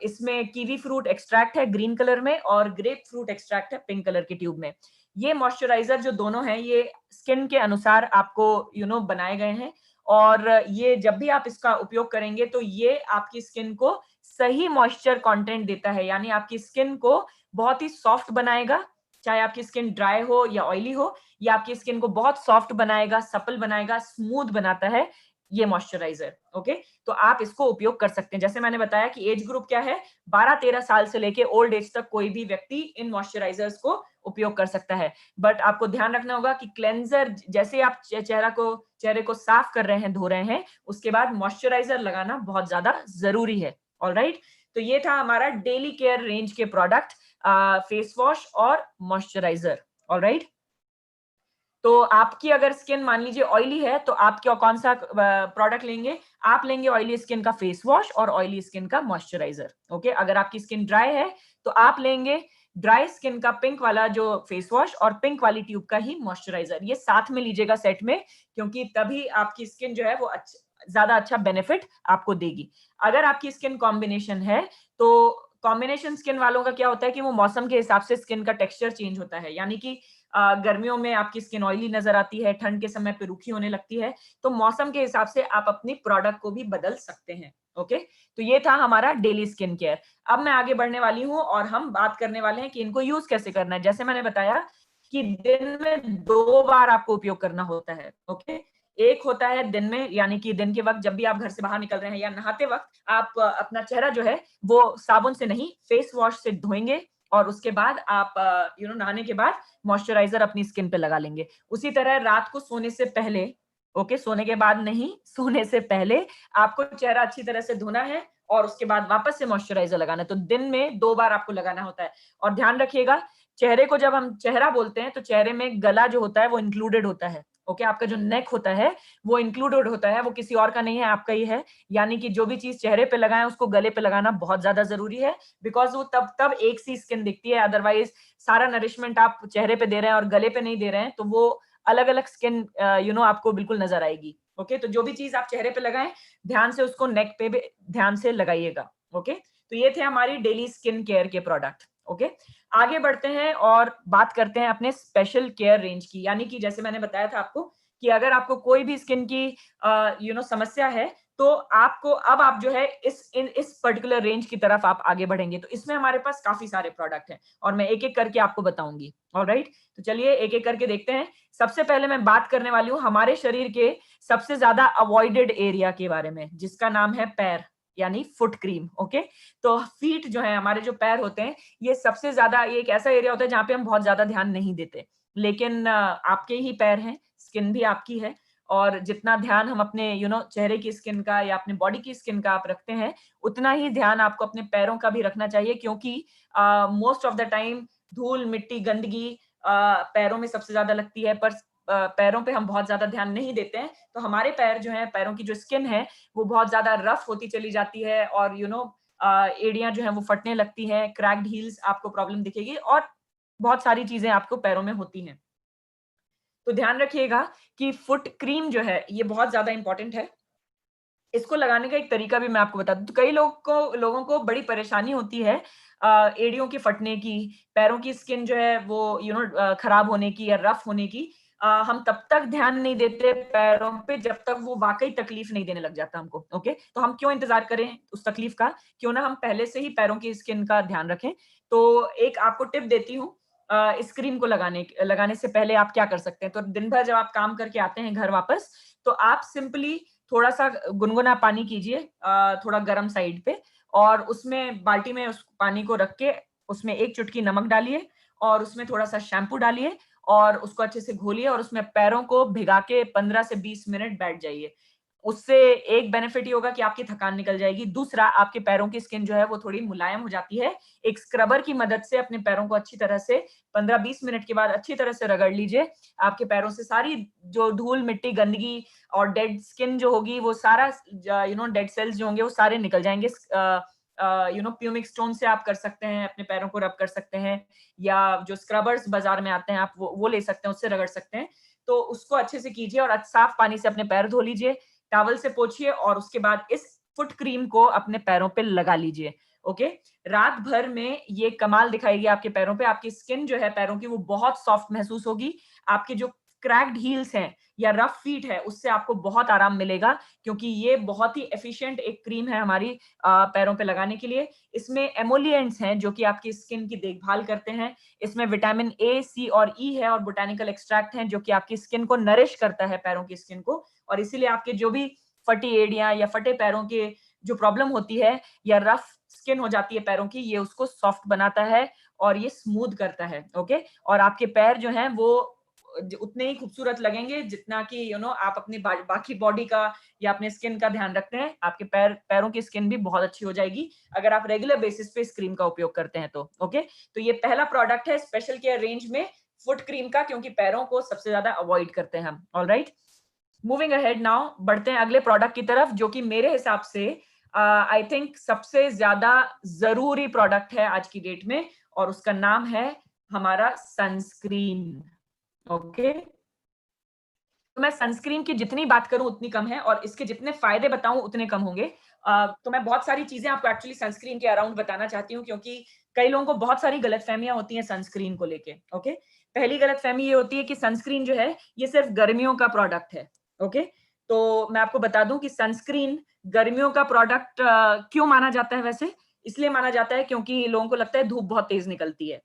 इसमें कीवी फ्रूट एक्सट्रैक्ट है ग्रीन कलर में और ग्रेप फ्रूट एक्सट्रैक्ट है पिंक कलर की ट्यूब में। ये मॉइस्चराइजर जो दोनों हैं ये स्किन के अनुसार आपको बनाए गए हैं, और ये जब भी आप इसका उपयोग करेंगे तो ये आपकी स्किन को सही मॉइस्चर कंटेंट देता है, यानी आपकी स्किन को बहुत ही सॉफ्ट बनाएगा, चाहे आपकी स्किन ड्राई हो या ऑयली हो, या आपकी स्किन को बहुत सॉफ्ट बनाएगा, सपल बनाएगा, स्मूथ बनाता है ये मॉइस्चराइजर। ओके, तो आप इसको उपयोग कर सकते हैं। जैसे मैंने बताया कि एज ग्रुप क्या है, 12-13 साल से लेके ओल्ड एज तक कोई भी व्यक्ति इन मॉइस्चराइजर्स को उपयोग कर सकता है। बट आपको ध्यान रखना होगा कि क्लेंजर जैसे आप चेहरे को साफ कर रहे हैं, धो रहे हैं, उसके बाद मॉइस्चराइजर लगाना बहुत ज्यादा जरूरी है। ऑलराइट, तो ये था हमारा डेली केयर रेंज के प्रोडक्ट, फेस वॉश और मॉइस्चराइजर। ऑलराइट, तो आपकी अगर स्किन मान लीजिए ऑयली है तो आप क्या कौन सा प्रोडक्ट लेंगे, आप लेंगे ऑयली स्किन का फेस वॉश और ऑयली स्किन का मॉइस्चराइजर। ओके, अगर आपकी स्किन ड्राई है तो आप लेंगे ड्राई स्किन का पिंक वाला जो फेस वॉश और पिंक वाली ट्यूब का ही मॉइस्चराइजर। ये साथ में लीजिएगा सेट में, क्योंकि तभी आपकी स्किन जो है वो ज्यादा अच्छा बेनिफिट आपको देगी। अगर आपकी स्किन कॉम्बिनेशन है तो कॉम्बिनेशन स्किन वालों का क्या होता है कि वो मौसम के हिसाब से स्किन का टेक्सचर चेंज होता है, यानी कि गर्मियों में आपकी स्किन ऑयली नजर आती है, ठंड के समय पे रूखी होने लगती है, तो मौसम के हिसाब से आप अपनी प्रोडक्ट को भी बदल सकते हैं। ओके, तो ये था हमारा डेली स्किन केयर। अब मैं आगे बढ़ने वाली हूँ और हम बात करने वाले हैं कि इनको यूज कैसे करना है। जैसे मैंने बताया कि दिन में 2 बार आपको उपयोग करना होता है। ओके, एक होता है दिन में, यानी कि दिन के वक्त जब भी आप घर से बाहर निकल रहे हैं या नहाते वक्त आप अपना चेहरा जो है वो साबुन से नहीं फेस वॉश से धोएंगे, और उसके बाद आप नहाने के बाद मॉइस्चराइजर अपनी स्किन पे लगा लेंगे। उसी तरह रात को सोने से पहले, ओके, सोने के बाद नहीं, सोने से पहले आपको चेहरा अच्छी तरह से धोना है और उसके बाद वापस से मॉइस्चराइजर लगाना है। तो दिन में 2 बार आपको लगाना होता है। और ध्यान रखिएगा, चेहरे को जब हम चेहरा बोलते हैं तो चेहरे में गला जो होता है वो इंक्लूडेड होता है। ओके आपका जो नेक होता है वो इंक्लूडेड होता है, वो किसी और का नहीं है, आपका ही है। यानी कि जो भी चीज चेहरे पे लगाएं उसको गले पे लगाना बहुत ज्यादा जरूरी है, बिकॉज वो तब एक सी स्किन दिखती है। अदरवाइज सारा नरिशमेंट आप चेहरे पे दे रहे हैं और गले पे नहीं दे रहे हैं तो वो अलग अलग स्किन आपको बिल्कुल नजर आएगी। ओके तो जो भी चीज आप चेहरे पे लगाएं ध्यान से उसको नेक पे भी ध्यान से लगाइएगा। ओके तो ये थे हमारी डेली स्किन केयर के प्रोडक्ट। ओके आगे बढ़ते हैं और बात करते हैं अपने स्पेशल केयर रेंज की। यानी कि जैसे मैंने बताया था आपको कि अगर आपको कोई भी स्किन की समस्या है तो आपको अब आप जो है इस पर्टिकुलर रेंज की तरफ आप आगे बढ़ेंगे। तो इसमें हमारे पास काफी सारे प्रोडक्ट हैं और मैं एक एक करके आपको बताऊंगी। ऑलराइट तो चलिए एक एक करके देखते हैं। सबसे पहले मैं बात करने वाली हूँ हमारे शरीर के सबसे ज्यादा अवॉइडेड एरिया के बारे में, जिसका नाम है पैर, यानी फुट क्रीम। ओके तो फीट जो है, हमारे जो पैर होते हैं, ये सबसे ज्यादा, ये एक ऐसा एरिया होता है जहां पे हम बहुत ज्यादा ध्यान नहीं देते, लेकिन आपके ही पैर हैं, स्किन भी आपकी है, और जितना ध्यान हम अपने चेहरे की स्किन का या अपने बॉडी की स्किन का आप रखते हैं, उतना ही ध्यान आपको अपने पैरों का भी रखना चाहिए, क्योंकि मोस्ट ऑफ द टाइम धूल मिट्टी गंदगी पैरों में सबसे ज्यादा लगती है, पर पैरों पे हम बहुत ज्यादा ध्यान नहीं देते हैं। तो हमारे पैर जो है, पैरों की जो स्किन है वो बहुत ज्यादा रफ होती चली जाती है, और एड़ियां जो है वो फटने लगती हैं, क्रैक्ड हील्स आपको प्रॉब्लम दिखेगी, और बहुत सारी चीजें आपको पैरों में होती हैं। तो ध्यान रखिएगा कि फुट क्रीम जो है ये बहुत ज्यादा इंपॉर्टेंट है। इसको लगाने का एक तरीका भी मैं आपको बता दूं। तो कई लोगों को बड़ी परेशानी होती है एड़ियों के फटने की, पैरों की स्किन जो है वो खराब होने की या रफ होने की। हम तब तक ध्यान नहीं देते पैरों पे जब तक वो वाकई तकलीफ नहीं देने लग जाता हमको। ओके तो हम क्यों इंतजार करें उस तकलीफ का, क्यों ना हम पहले से ही पैरों की स्किन का ध्यान रखें। तो एक आपको टिप देती हूँ, इस क्रीम को लगाने से पहले आप क्या कर सकते हैं। तो दिन भर जब आप काम करके आते हैं घर वापस, तो आप सिंपली थोड़ा सा गुनगुना पानी कीजिए, थोड़ा गर्म साइड पे, और उसमें बाल्टी में उस पानी को रख के उसमें एक चुटकी नमक डालिए और उसमें थोड़ा सा शैम्पू डालिए और उसको अच्छे से घोलिए और उसमें पैरों को भिगा के 15 से 20 मिनट बैठ जाइए। उससे एक बेनिफिट ये होगा कि आपकी थकान निकल जाएगी, दूसरा आपके पैरों की स्किन जो है वो थोड़ी मुलायम हो जाती है। एक स्क्रबर की मदद से अपने पैरों को अच्छी तरह से 15-20 मिनट के बाद अच्छी तरह से रगड़ लीजिए। आपके पैरों से सारी जो धूल मिट्टी गंदगी और डेड स्किन जो होगी, वो सारा डेड सेल्स जो होंगे वो सारे निकल जाएंगे। प्यूमिक स्टोन से आप कर सकते हैं, अपने पैरों को रब कर सकते हैं, या जो स्क्रबर्स बाजार में आते हैं आप वो ले सकते हैं, उससे रगड़ सकते हैं। तो उसको अच्छे से कीजिए और साफ पानी से अपने पैर धो लीजिए, टॉवल से पोंछिए और उसके बाद इस फुट क्रीम को अपने पैरों पे लगा लीजिए। ओके रात भर में ये कमाल दिखाएगी आपके पैरों पे। आपकी स्किन जो है पैरों की वो बहुत सॉफ्ट महसूस होगी। आपके जो क्रैक्ड हील्स हैं या रफ फीट है उससे आपको बहुत आराम मिलेगा, क्योंकि ये बहुत ही एफिशिएंट एक क्रीम है हमारी पैरों पे लगाने के लिए। इसमें एमोलिएंट्स हैं जो कि आपकी स्किन की देखभाल करते हैं। इसमें विटामिन ए, सी और ई है, और बोटानिकल एक्सट्रैक्ट हैं जो कि आपकी स्किन को नरिश करता है, पैरों की स्किन को, और इसीलिए आपके जो भी फटी एड़ियां या फटे पैरों के जो प्रॉब्लम होती है या रफ स्किन हो जाती है पैरों की, ये उसको सॉफ्ट बनाता है और ये स्मूथ करता है। ओके और आपके पैर जो हैं वो उतने ही खूबसूरत लगेंगे जितना कि आप अपनी बाकी बॉडी का या अपने स्किन का ध्यान रखते हैं। आपके पैरों की स्किन भी बहुत अच्छी हो जाएगी अगर आप रेगुलर बेसिस पे इस क्रीम का उपयोग करते हैं तो। ओके तो ये पहला प्रोडक्ट है स्पेशल केयर रेंज में फुट क्रीम का, क्योंकि पैरों को सबसे ज्यादा अवॉइड करते हैं हम। ऑलराइट मूविंग अहेड नाउ, बढ़ते हैं अगले प्रोडक्ट की तरफ, जो कि मेरे हिसाब से आई थिंक सबसे ज्यादा जरूरी प्रोडक्ट है आज की डेट में, और उसका नाम है हमारा सनस्क्रीन। ओके तो मैं सनस्क्रीन की जितनी बात करूं उतनी कम है, और इसके जितने फायदे बताऊं उतने कम होंगे। तो मैं बहुत सारी चीजें आपको एक्चुअली सनस्क्रीन के अराउंड बताना चाहती हूँ, क्योंकि कई लोगों को बहुत सारी गलतफहमियां होती हैं सनस्क्रीन को लेके। ओके पहली गलतफहमी ये होती है कि सनस्क्रीन जो है ये सिर्फ गर्मियों का प्रोडक्ट है। ओके तो मैं आपको बता दूं कि सनस्क्रीन गर्मियों का प्रोडक्ट क्यों माना जाता है। वैसे इसलिए माना जाता है क्योंकि लोगों को लगता है धूप बहुत तेज निकलती है,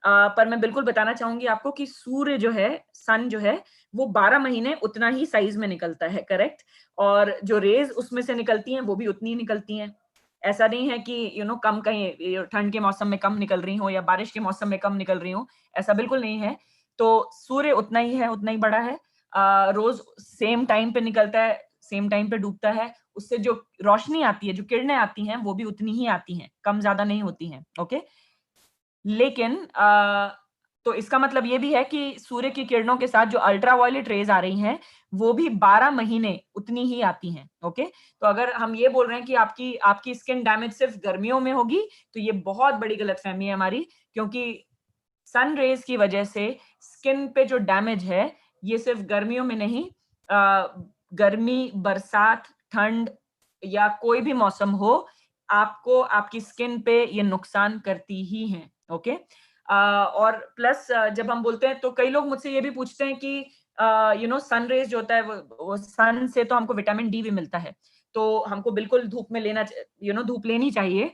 पर मैं बिल्कुल बताना चाहूंगी आपको कि सूर्य जो है, सन जो है, वो 12 महीने उतना ही साइज में निकलता है, करेक्ट, और जो रेज उसमें से निकलती हैं वो भी उतनी ही निकलती हैं। ऐसा नहीं है कि कम, कहीं ठंड के मौसम में कम निकल रही हो या बारिश के मौसम में कम निकल रही हो, ऐसा बिल्कुल नहीं है। तो सूर्य उतना ही है, उतना ही बड़ा है, रोज सेम टाइम पे निकलता है, सेम टाइम पे डूबता है, उससे जो रोशनी आती है, जो किरणें आती हैं, वो भी उतनी ही आती हैं, कम ज्यादा नहीं होती हैं। ओके लेकिन तो इसका मतलब ये भी है कि सूर्य की किरणों के साथ जो अल्ट्रावायलेट रेज आ रही हैं वो भी 12 महीने उतनी ही आती हैं। ओके, तो अगर हम ये बोल रहे हैं कि आपकी आपकी स्किन डैमेज सिर्फ गर्मियों में होगी, तो ये बहुत बड़ी गलतफहमी है हमारी, क्योंकि सन रेज की वजह से स्किन पे जो डैमेज है ये सिर्फ गर्मियों में नहीं, गर्मी, बरसात, ठंड या कोई भी मौसम हो, आपको आपकी स्किन पे ये नुकसान करती ही है। ओके, और प्लस जब हम बोलते हैं तो कई लोग मुझसे ये भी पूछते हैं कि सन रेज जो होता है वो सन से तो हमको विटामिन डी भी मिलता है, तो हमको बिल्कुल धूप में लेना धूप लेनी चाहिए।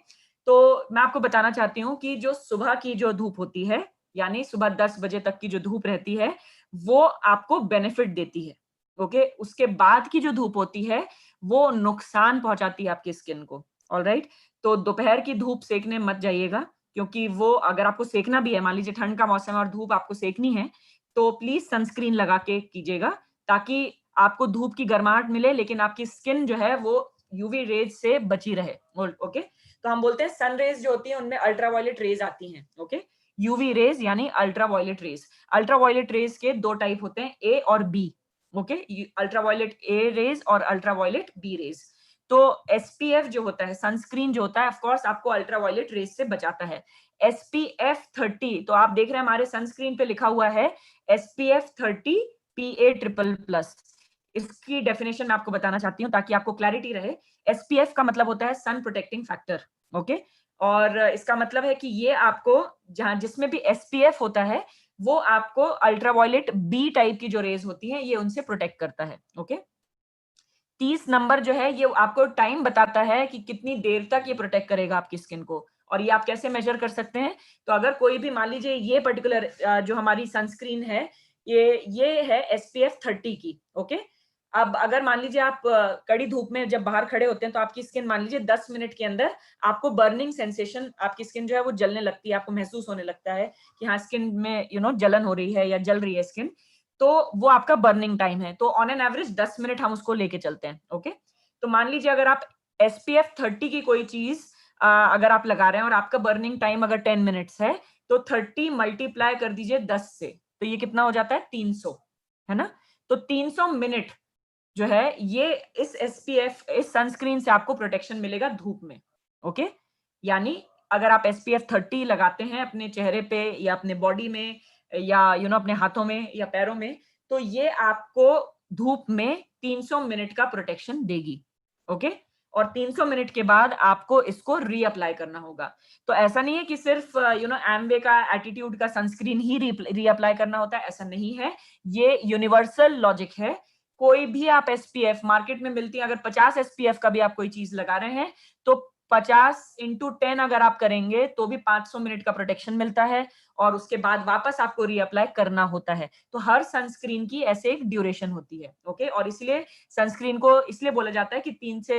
तो मैं आपको बताना चाहती हूँ कि जो सुबह की जो धूप होती है, यानी सुबह 10 बजे तक की जो धूप रहती है, वो आपको बेनिफिट देती है। ओके, उसके बाद की जो धूप होती है वो नुकसान पहुंचाती है आपकी स्किन को। ऑलराइट, तो दोपहर की धूप सेकने मत जाइएगा, क्योंकि वो अगर आपको सेकना भी है, मान लीजिए ठंड का मौसम है और धूप आपको सेकनी है, तो प्लीज सनस्क्रीन लगा के कीजिएगा, ताकि आपको धूप की गर्माहट मिले लेकिन आपकी स्किन जो है वो यूवी रेज से बची रहे। ओके, तो हम बोलते हैं सन रेज जो होती है उनमें अल्ट्रावायलेट रेज आती हैं। ओके, यूवी रेज यानी अल्ट्रावायलेट रेज। अल्ट्रावायलेट रेज के दो टाइप होते हैं, ए और B. Okay, ultraviolet A rays और अल्ट्रावायलेट बी रेज। तो एसपीएफ जो होता है, सनस्क्रीन जो होता है, ऑफ कोर्स आपको अल्ट्रावायलेट रेज से बचाता है। एसपीएफ 30, तो आप देख रहे हैं हमारे सनस्क्रीन पे लिखा हुआ है एसपीएफ 30 PA ट्रिपल प्लस। इसकी डेफिनेशन मैं आपको बताना चाहती हूँ ताकि आपको क्लैरिटी रहे। एसपीएफ का मतलब होता है सन प्रोटेक्टिंग फैक्टर। ओके, और इसका मतलब है कि ये आपको जहां जिसमें भी एसपीएफ होता है वो आपको अल्ट्रावायलेट बी टाइप की जो रेज होती है ये उनसे प्रोटेक्ट करता है। ओके, 30 नंबर जो है ये आपको टाइम बताता है कि कितनी देर तक ये प्रोटेक्ट करेगा आपकी स्किन को, और ये आप कैसे मेजर कर सकते हैं। तो अगर कोई भी मान लीजिए ये पर्टिकुलर जो हमारी सनस्क्रीन है ये है एसपीएफ 30 की। ओके, अब अगर मान लीजिए आप कड़ी धूप में जब बाहर खड़े होते हैं तो आपकी स्किन मान लीजिए 10 मिनट के अंदर आपको बर्निंग सेंसेशन, आपकी स्किन जो है वो जलने लगती है, आपको महसूस होने लगता है कि हाँ स्किन में जलन हो रही है या जल रही है स्किन, तो वो आपका बर्निंग टाइम है। तो ऑन एन एवरेज 10 मिनट हम उसको लेके चलते हैं। ओके, तो मान लीजिए अगर आप एसपीएफ 30 की कोई चीज अगर आप लगा रहे हैं और आपका बर्निंग टाइम अगर 10 मिनट्स है, तो 30 मल्टीप्लाई कर दीजिए 10 से, तो ये कितना हो जाता है 300, है ना। तो 300 मिनट जो है ये इस एसपीएफ इस सनस्क्रीन से आपको प्रोटेक्शन मिलेगा धूप में। ओके, यानी अगर आप एसपीएफ 30 लगाते हैं अपने चेहरे पे या अपने बॉडी में या अपने हाथों में या पैरों में, तो ये आपको धूप में 300 मिनट का प्रोटेक्शन देगी। ओके, और 300 मिनट के बाद आपको इसको रीअप्लाई करना होगा। तो ऐसा नहीं है कि सिर्फ एम्वे का एटीट्यूड का सनस्क्रीन ही रीअप्लाई करना होता है, ऐसा नहीं है। ये यूनिवर्सल लॉजिक है। कोई भी आप एसपीएफ मार्केट में मिलती है, अगर 50 एसपीएफ का भी आप कोई चीज लगा रहे हैं तो 50 इंटू 10 अगर आप करेंगे तो भी 500 मिनट का प्रोटेक्शन मिलता है, और उसके बाद वापस आपको रीअप्लाई करना होता है। तो हर सनस्क्रीन की ऐसे एक ड्यूरेशन होती है। ओके, और इसलिए सनस्क्रीन को इसलिए बोला जाता है कि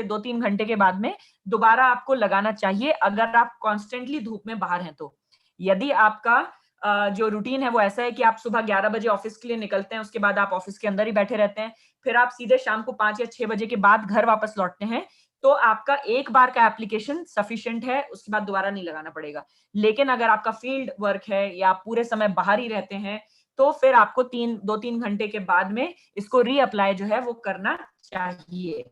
2-3 घंटे के बाद में दोबारा आपको लगाना चाहिए, अगर आप कॉन्स्टेंटली धूप में बाहर हैं तो। यदि आपका जो रूटीन है वो ऐसा है कि आप सुबह 11 बजे ऑफिस के लिए निकलते हैं, उसके बाद आप ऑफिस के अंदर ही बैठे रहते हैं, फिर आप सीधे शाम को 5 या 6 बजे के बाद घर वापस लौटते हैं, तो आपका एक बार का एप्लीकेशन सफिशिएंट है, उसके बाद दोबारा नहीं लगाना पड़ेगा। लेकिन अगर आपका फील्ड वर्क है या आप पूरे समय बाहर ही रहते हैं, तो फिर आपको 2-3 घंटे के बाद में इसको रीअप्लाई जो है वो करना चाहिए।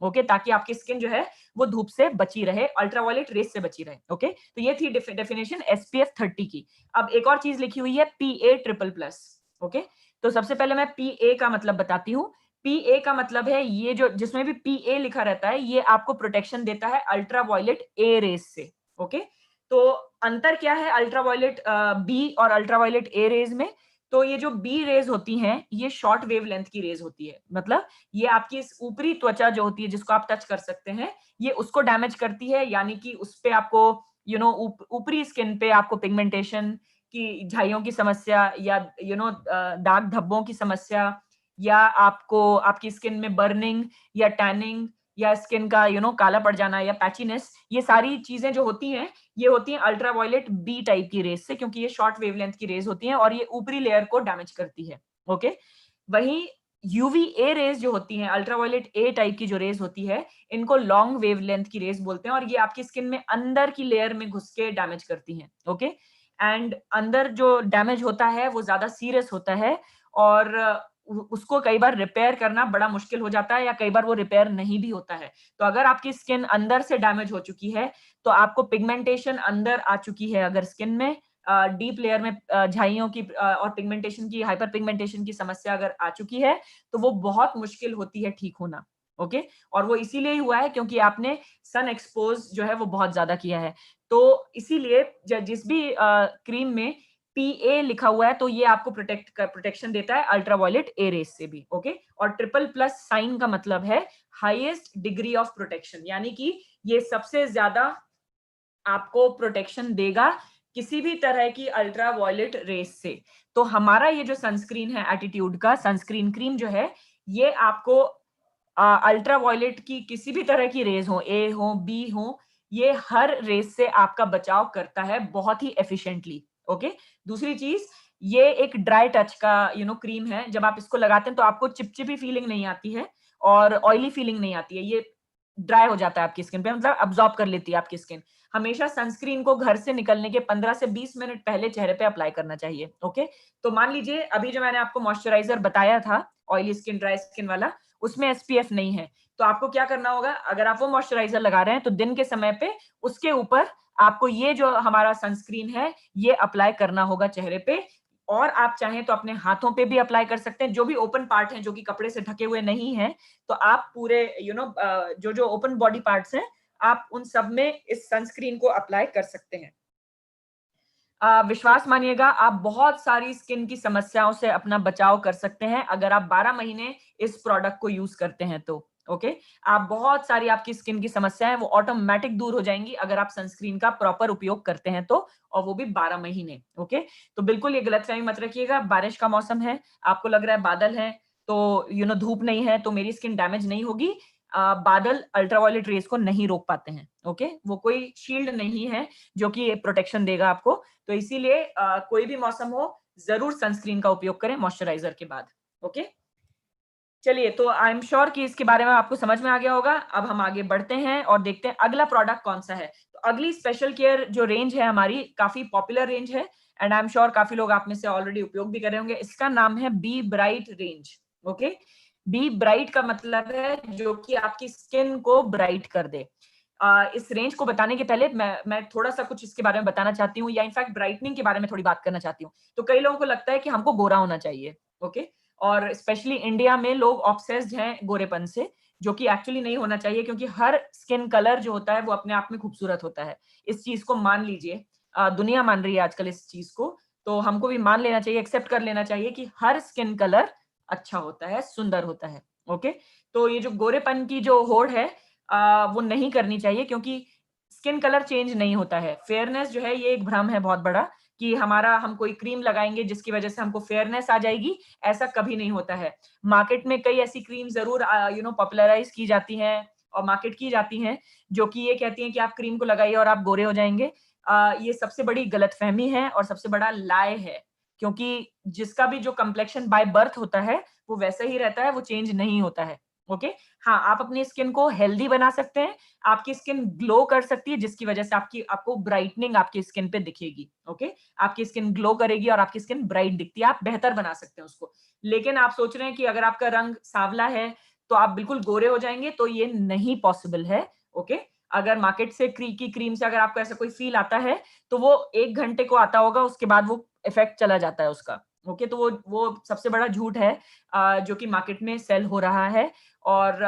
ओके, ताकि आपकी स्किन जो है वो धूप से बची रहे, अल्ट्रावायलेट रेस से बची रहे। ओके, तो ये थी डेफिनेशन एसपीएफ 30 की। अब एक और चीज लिखी हुई है पीए ट्रिपल प्लस। ओके, तो सबसे पहले मैं पीए का मतलब बताती हूँ। पीए का मतलब है ये जो जिसमें भी पीए लिखा रहता है ये आपको प्रोटेक्शन देता है अल्ट्रावायलेट ए रेस से। ओके, तो अंतर क्या है अल्ट्रावायलेट बी और अल्ट्रावायलेट ए रेज में। तो ये जो बी रेज होती हैं ये शॉर्ट वेव लेंथ की रेज होती है, मतलब ये आपकी इस ऊपरी त्वचा जो होती है जिसको आप टच कर सकते हैं, ये उसको डैमेज करती है, यानी कि उस पे आपको ऊपरी स्किन पे आपको पिगमेंटेशन की, झाइयों की समस्या, या दाग धब्बों की समस्या, या आपको आपकी स्किन में बर्निंग या टैनिंग या स्किन का काला पड़ जाना या पैचीनेस, ये सारी चीजें जो होती हैं ये होती हैं अल्ट्रावायलेट बी टाइप की रेज से, क्योंकि ये शॉर्ट वेवलेंथ की रेज होती हैं और ये ऊपरी लेयर को डैमेज करती है। ओके, वहीं यूवी ए रेज जो होती हैं, अल्ट्रावायलेट ए टाइप की जो रेज होती है, इनको लॉन्ग वेवलेंथ की रेज बोलते हैं, और ये आपकी स्किन में अंदर की लेयर में घुस के डैमेज करती हैं। ओके, एंड अंदर जो डैमेज होता है वो ज्यादा सीरियस होता है और उसको कई बार रिपेयर करना बड़ा मुश्किल हो जाता है या कई बार वो रिपेयर नहीं भी होता है। तो अगर आपकी स्किन अंदर से डैमेज हो चुकी है तो आपको पिगमेंटेशन अंदर आ चुकी है, अगर स्किन में डीप लेयर में झाइयों की और पिगमेंटेशन की, हाइपर पिगमेंटेशन की समस्या अगर आ चुकी है तो वो बहुत मुश्किल होती है ठीक होना। ओके, और वो इसीलिए ही हुआ है क्योंकि आपने सन एक्सपोज जो है वो बहुत ज्यादा किया है। तो इसीलिए जिस भी क्रीम में PA लिखा हुआ है तो ये आपको प्रोटेक्शन देता है अल्ट्रावायलेट ए रेज से भी। ओके, और ट्रिपल प्लस साइन का मतलब है हाईएस्ट डिग्री ऑफ प्रोटेक्शन, यानी कि ये सबसे ज्यादा आपको प्रोटेक्शन देगा किसी भी तरह की अल्ट्रावायलेट रेस से। तो हमारा ये जो सनस्क्रीन है एटीट्यूड का सनस्क्रीन क्रीम जो है, ये आपको अल्ट्रावायलेट की किसी भी तरह की रेज हो, ए हो बी हो, ये हर रेस से आपका बचाव करता है बहुत ही एफिशिएंटली। ओके, दूसरी चीज, ये एक ड्राई टच का क्रीम है। जब आप इसको लगाते हैं तो आपको चिपचिपी फीलिंग नहीं आती है और ऑयली फीलिंग नहीं आती है। ये ड्राई हो जाता है आपकी स्किन पे, मतलब अब्सॉर्ब कर लेती है आपकी स्किन। हमेशा सनस्क्रीन को घर से निकलने के 15 से 20 मिनट पहले चेहरे पे अप्लाई करना चाहिए। ओके, तो मान लीजिए अभी जो मैंने आपको मॉइस्चराइजर बताया था ऑयली स्किन ड्राई स्किन वाला, उसमें SPF नहीं है, तो आपको क्या करना होगा, अगर आप वो मॉइस्चराइजर लगा रहे हैं तो दिन के समय पे उसके ऊपर आपको ये जो हमारा सनस्क्रीन है ये अप्लाई करना होगा चेहरे पे। और आप चाहें तो अपने हाथों पे भी अप्लाई कर सकते हैं, जो भी ओपन पार्ट हैं जो कि कपड़े से ढके हुए नहीं है, तो आप पूरे जो जो ओपन बॉडी पार्ट्स हैं आप उन सब में इस सनस्क्रीन को अप्लाई कर सकते हैं। विश्वास मानिएगा, आप बहुत सारी स्किन की समस्याओं से अपना बचाव कर सकते हैं अगर आप 12 महीने इस प्रोडक्ट को यूज करते हैं तो। ओके, आप बहुत सारी आपकी स्किन की समस्याएं वो ऑटोमेटिक दूर हो जाएंगी अगर आप सनस्क्रीन का प्रॉपर उपयोग करते हैं तो, और वो भी 12 महीने। ओके, तो बिल्कुल ये गलतफहमी मत रखिएगा। बारिश का मौसम है, आपको लग रहा है बादल है तो धूप नहीं है तो मेरी स्किन डैमेज नहीं होगी। बादल अल्ट्रावायलेट रेज को नहीं रोक पाते हैं। ओके, वो कोई शील्ड नहीं है जो कि प्रोटेक्शन देगा आपको। तो इसीलिए कोई भी मौसम हो जरूर सनस्क्रीन का उपयोग करें मॉइस्चराइजर के बाद। ओके, चलिए, तो आई एम श्योर कि इसके बारे में आपको समझ में आ गया होगा। अब हम आगे बढ़ते हैं और देखते हैं अगला प्रोडक्ट कौन सा है। तो अगली स्पेशल केयर जो रेंज है हमारी, काफी पॉपुलर रेंज है एंड आई एम श्योर काफी लोग आप में से ऑलरेडी उपयोग भी कर रहे होंगे। इसका नाम है B bright range. Okay, B bright का मतलब है जो कि आपकी स्किन को ब्राइट कर दे। इस रेंज को बताने के पहले मैं थोड़ा सा कुछ इसके बारे में बताना चाहती हूँ, या इनफैक्ट ब्राइटनिंग के बारे में थोड़ी बात करना चाहती हूँ। तो कई लोगों को लगता है कि हमको गोरा होना चाहिए। ओके, और स्पेशली इंडिया में लोग ऑब्सेस्ड हैं गोरेपन से, जो कि एक्चुअली नहीं होना चाहिए क्योंकि हर स्किन कलर जो होता है वो अपने आप में खूबसूरत होता है। इस चीज को मान लीजिए, दुनिया मान रही है आजकल इस चीज को, तो हमको भी मान लेना चाहिए, एक्सेप्ट कर लेना चाहिए कि हर स्किन कलर अच्छा होता है, सुंदर होता है। ओके, तो ये जो गोरेपन की जो होड़ है वो नहीं करनी चाहिए क्योंकि स्किन कलर चेंज नहीं होता है। फेयरनेस जो है ये एक भ्रम है बहुत बड़ा कि हम कोई क्रीम लगाएंगे जिसकी वजह से हमको फेयरनेस आ जाएगी, ऐसा कभी नहीं होता है। मार्केट में कई ऐसी क्रीम जरूर पॉपुलराइज की जाती हैं और मार्केट की जाती हैं जो कि ये कहती हैं कि आप क्रीम को लगाइए और आप गोरे हो जाएंगे। ये सबसे बड़ी गलतफहमी है और सबसे बड़ा लाए है, क्योंकि जिसका भी जो कम्प्लेक्शन बाय बर्थ होता है वो वैसा ही रहता है, वो चेंज नहीं होता है। ओके, हाँ, आप अपनी स्किन को हेल्दी बना सकते हैं, आपकी स्किन ग्लो कर सकती है जिसकी वजह से आपको ब्राइटनिंग आपकी स्किन पे दिखेगी। ओके, आपकी स्किन ग्लो करेगी और आपकी स्किन ब्राइट दिखती है, आप बेहतर बना सकते हैं उसको। लेकिन आप सोच रहे हैं कि अगर आपका रंग सांवला है तो आप बिल्कुल गोरे हो जाएंगे, तो ये नहीं पॉसिबल है। ओके, अगर मार्केट से की क्रीम से अगर आपको ऐसा कोई फील आता है तो वो 1 घंटे को आता होगा, उसके बाद वो इफेक्ट चला जाता है उसका। ओके, तो वो सबसे बड़ा झूठ है जो कि मार्केट में सेल हो रहा है, और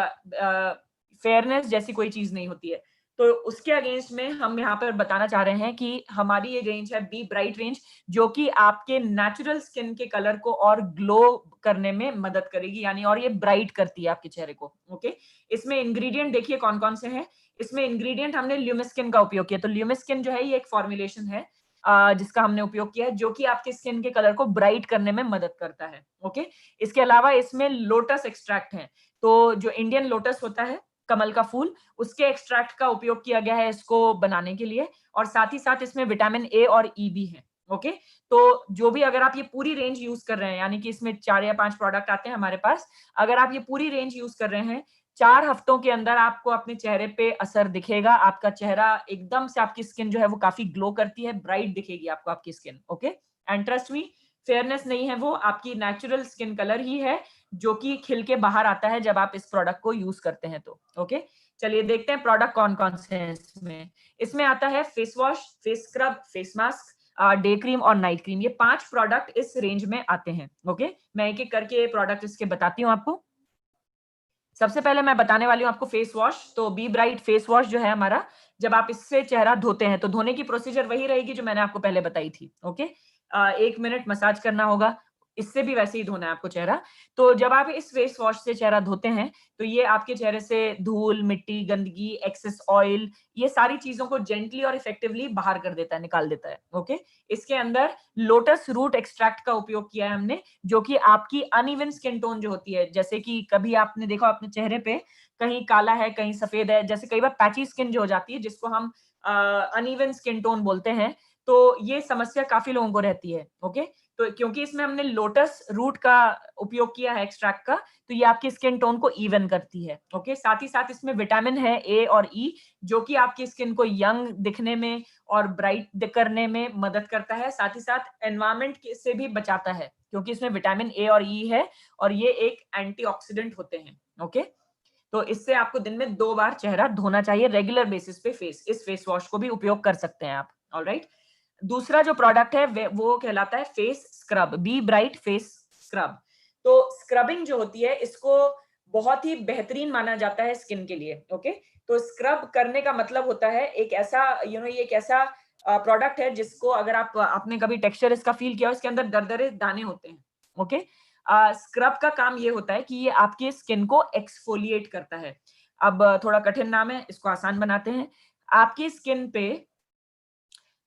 फेयरनेस जैसी कोई चीज नहीं होती है। तो उसके अगेंस्ट में हम यहाँ पर बताना चाह रहे हैं कि हमारी ये रेंज है बी ब्राइट रेंज, जो कि आपके नेचुरल स्किन के कलर को और ग्लो करने में मदद करेगी, यानी और ये ब्राइट करती है आपके चेहरे को। ओके, इसमें इंग्रेडिएंट देखिए कौन कौन से हैं। इसमें इंग्रेडिएंट हमने ल्यूमिस्किन का उपयोग किया। तो ल्यूमिस्किन जो है ये एक फॉर्मुलेशन है जिसका हमने उपयोग किया है, जो कि आपके स्किन के कलर को ब्राइट करने में मदद करता है। ओके, इसके अलावा इसमें लोटस एक्सट्रैक्ट है। तो जो इंडियन लोटस होता है, कमल का फूल, उसके एक्सट्रैक्ट का उपयोग किया गया है इसको बनाने के लिए, और साथ ही साथ इसमें विटामिन ए और ई भी है। ओके, तो जो भी, अगर आप ये पूरी रेंज यूज कर रहे हैं, यानी कि इसमें 4 या 5 प्रोडक्ट आते हैं हमारे पास, अगर आप ये पूरी रेंज यूज कर रहे हैं 4 हफ्तों के अंदर आपको अपने चेहरे पे असर दिखेगा। आपका चेहरा एकदम से, आपकी स्किन जो है वो काफी ग्लो करती है, ब्राइट दिखेगी आपको आपकी skin. Okay, and trust me, fairness नहीं है वो, आपकी नेचुरल स्किन कलर ही है जो कि खिल के बाहर आता है जब आप इस प्रोडक्ट को यूज करते हैं तो। ओके, चलिए देखते हैं प्रोडक्ट कौन कौन से हैं इसमें। इसमें आता है face wash, face scrub, face mask, day cream और नाइट क्रीम। ये 5 प्रोडक्ट इस रेंज में आते हैं। ओके, मैं एक एक करके प्रोडक्ट इसके बताती हूँ आपको। सबसे पहले मैं बताने वाली हूँ आपको फेस वॉश। तो बी ब्राइट फेस वॉश जो है हमारा, जब आप इससे चेहरा धोते हैं तो धोने की प्रोसीजर वही रहेगी जो मैंने आपको पहले बताई थी। ओके, 1 मिनट मसाज करना होगा, इससे भी वैसे ही धोना है आपको चेहरा। तो जब आप इस फेस वॉश से चेहरा धोते हैं तो ये आपके चेहरे से धूल, मिट्टी, गंदगी, एक्सेस ऑयल, ये सारी चीजों को जेंटली और इफेक्टिवली बाहर कर देता है, निकाल देता है। ओके, इसके अंदर लोटस रूट एक्सट्रैक्ट का उपयोग किया है हमने, जो कि आपकी अनइवन स्किन टोन जो होती है, जैसे कि कभी आपने देखा अपने चेहरे पे कहीं काला है कहीं सफेद है, जैसे कई बार पैची स्किन जो हो जाती है जिसको हम अनइवन स्किन टोन बोलते हैं, तो ये समस्या काफी लोगों को रहती है। ओके, तो क्योंकि इसमें हमने लोटस रूट का उपयोग किया है, एक्सट्रैक्ट का, तो ये आपकी स्किन टोन को इवन करती है। ओके, साथ ही साथ इसमें विटामिन है ए और ई, जो कि आपकी स्किन को यंग दिखने में और ब्राइट करने में मदद करता है। साथ ही साथ एनवायरमेंट से भी बचाता है, क्योंकि इसमें विटामिन ए और ई है और ये एक एंटीऑक्सीडेंट होते हैं। ओके, तो इससे आपको दिन में 2 बार चेहरा धोना चाहिए रेगुलर बेसिस पे। इस फेस वॉश को भी उपयोग कर सकते हैं आप। ऑलराइट, दूसरा जो प्रोडक्ट है वो कहलाता है face scrub, B bright face scrub. तो स्क्रबिंग जो होती है, इसको बहुत ही बेहतरीन माना जाता है स्किन के लिए। ओके, तो स्क्रब करने का मतलब होता है एक ऐसा ये एक ऐसा प्रोडक्ट है जिसको अगर आपने कभी टेक्सचर इसका फील किया हो, इसके अंदर दरदरे दाने होते हैं। ओके, स्क्रब का काम ये होता है कि ये आपकी स्किन को एक्सफोलिएट करता है। अब थोड़ा कठिन नाम है, इसको आसान बनाते हैं। आपकी स्किन पे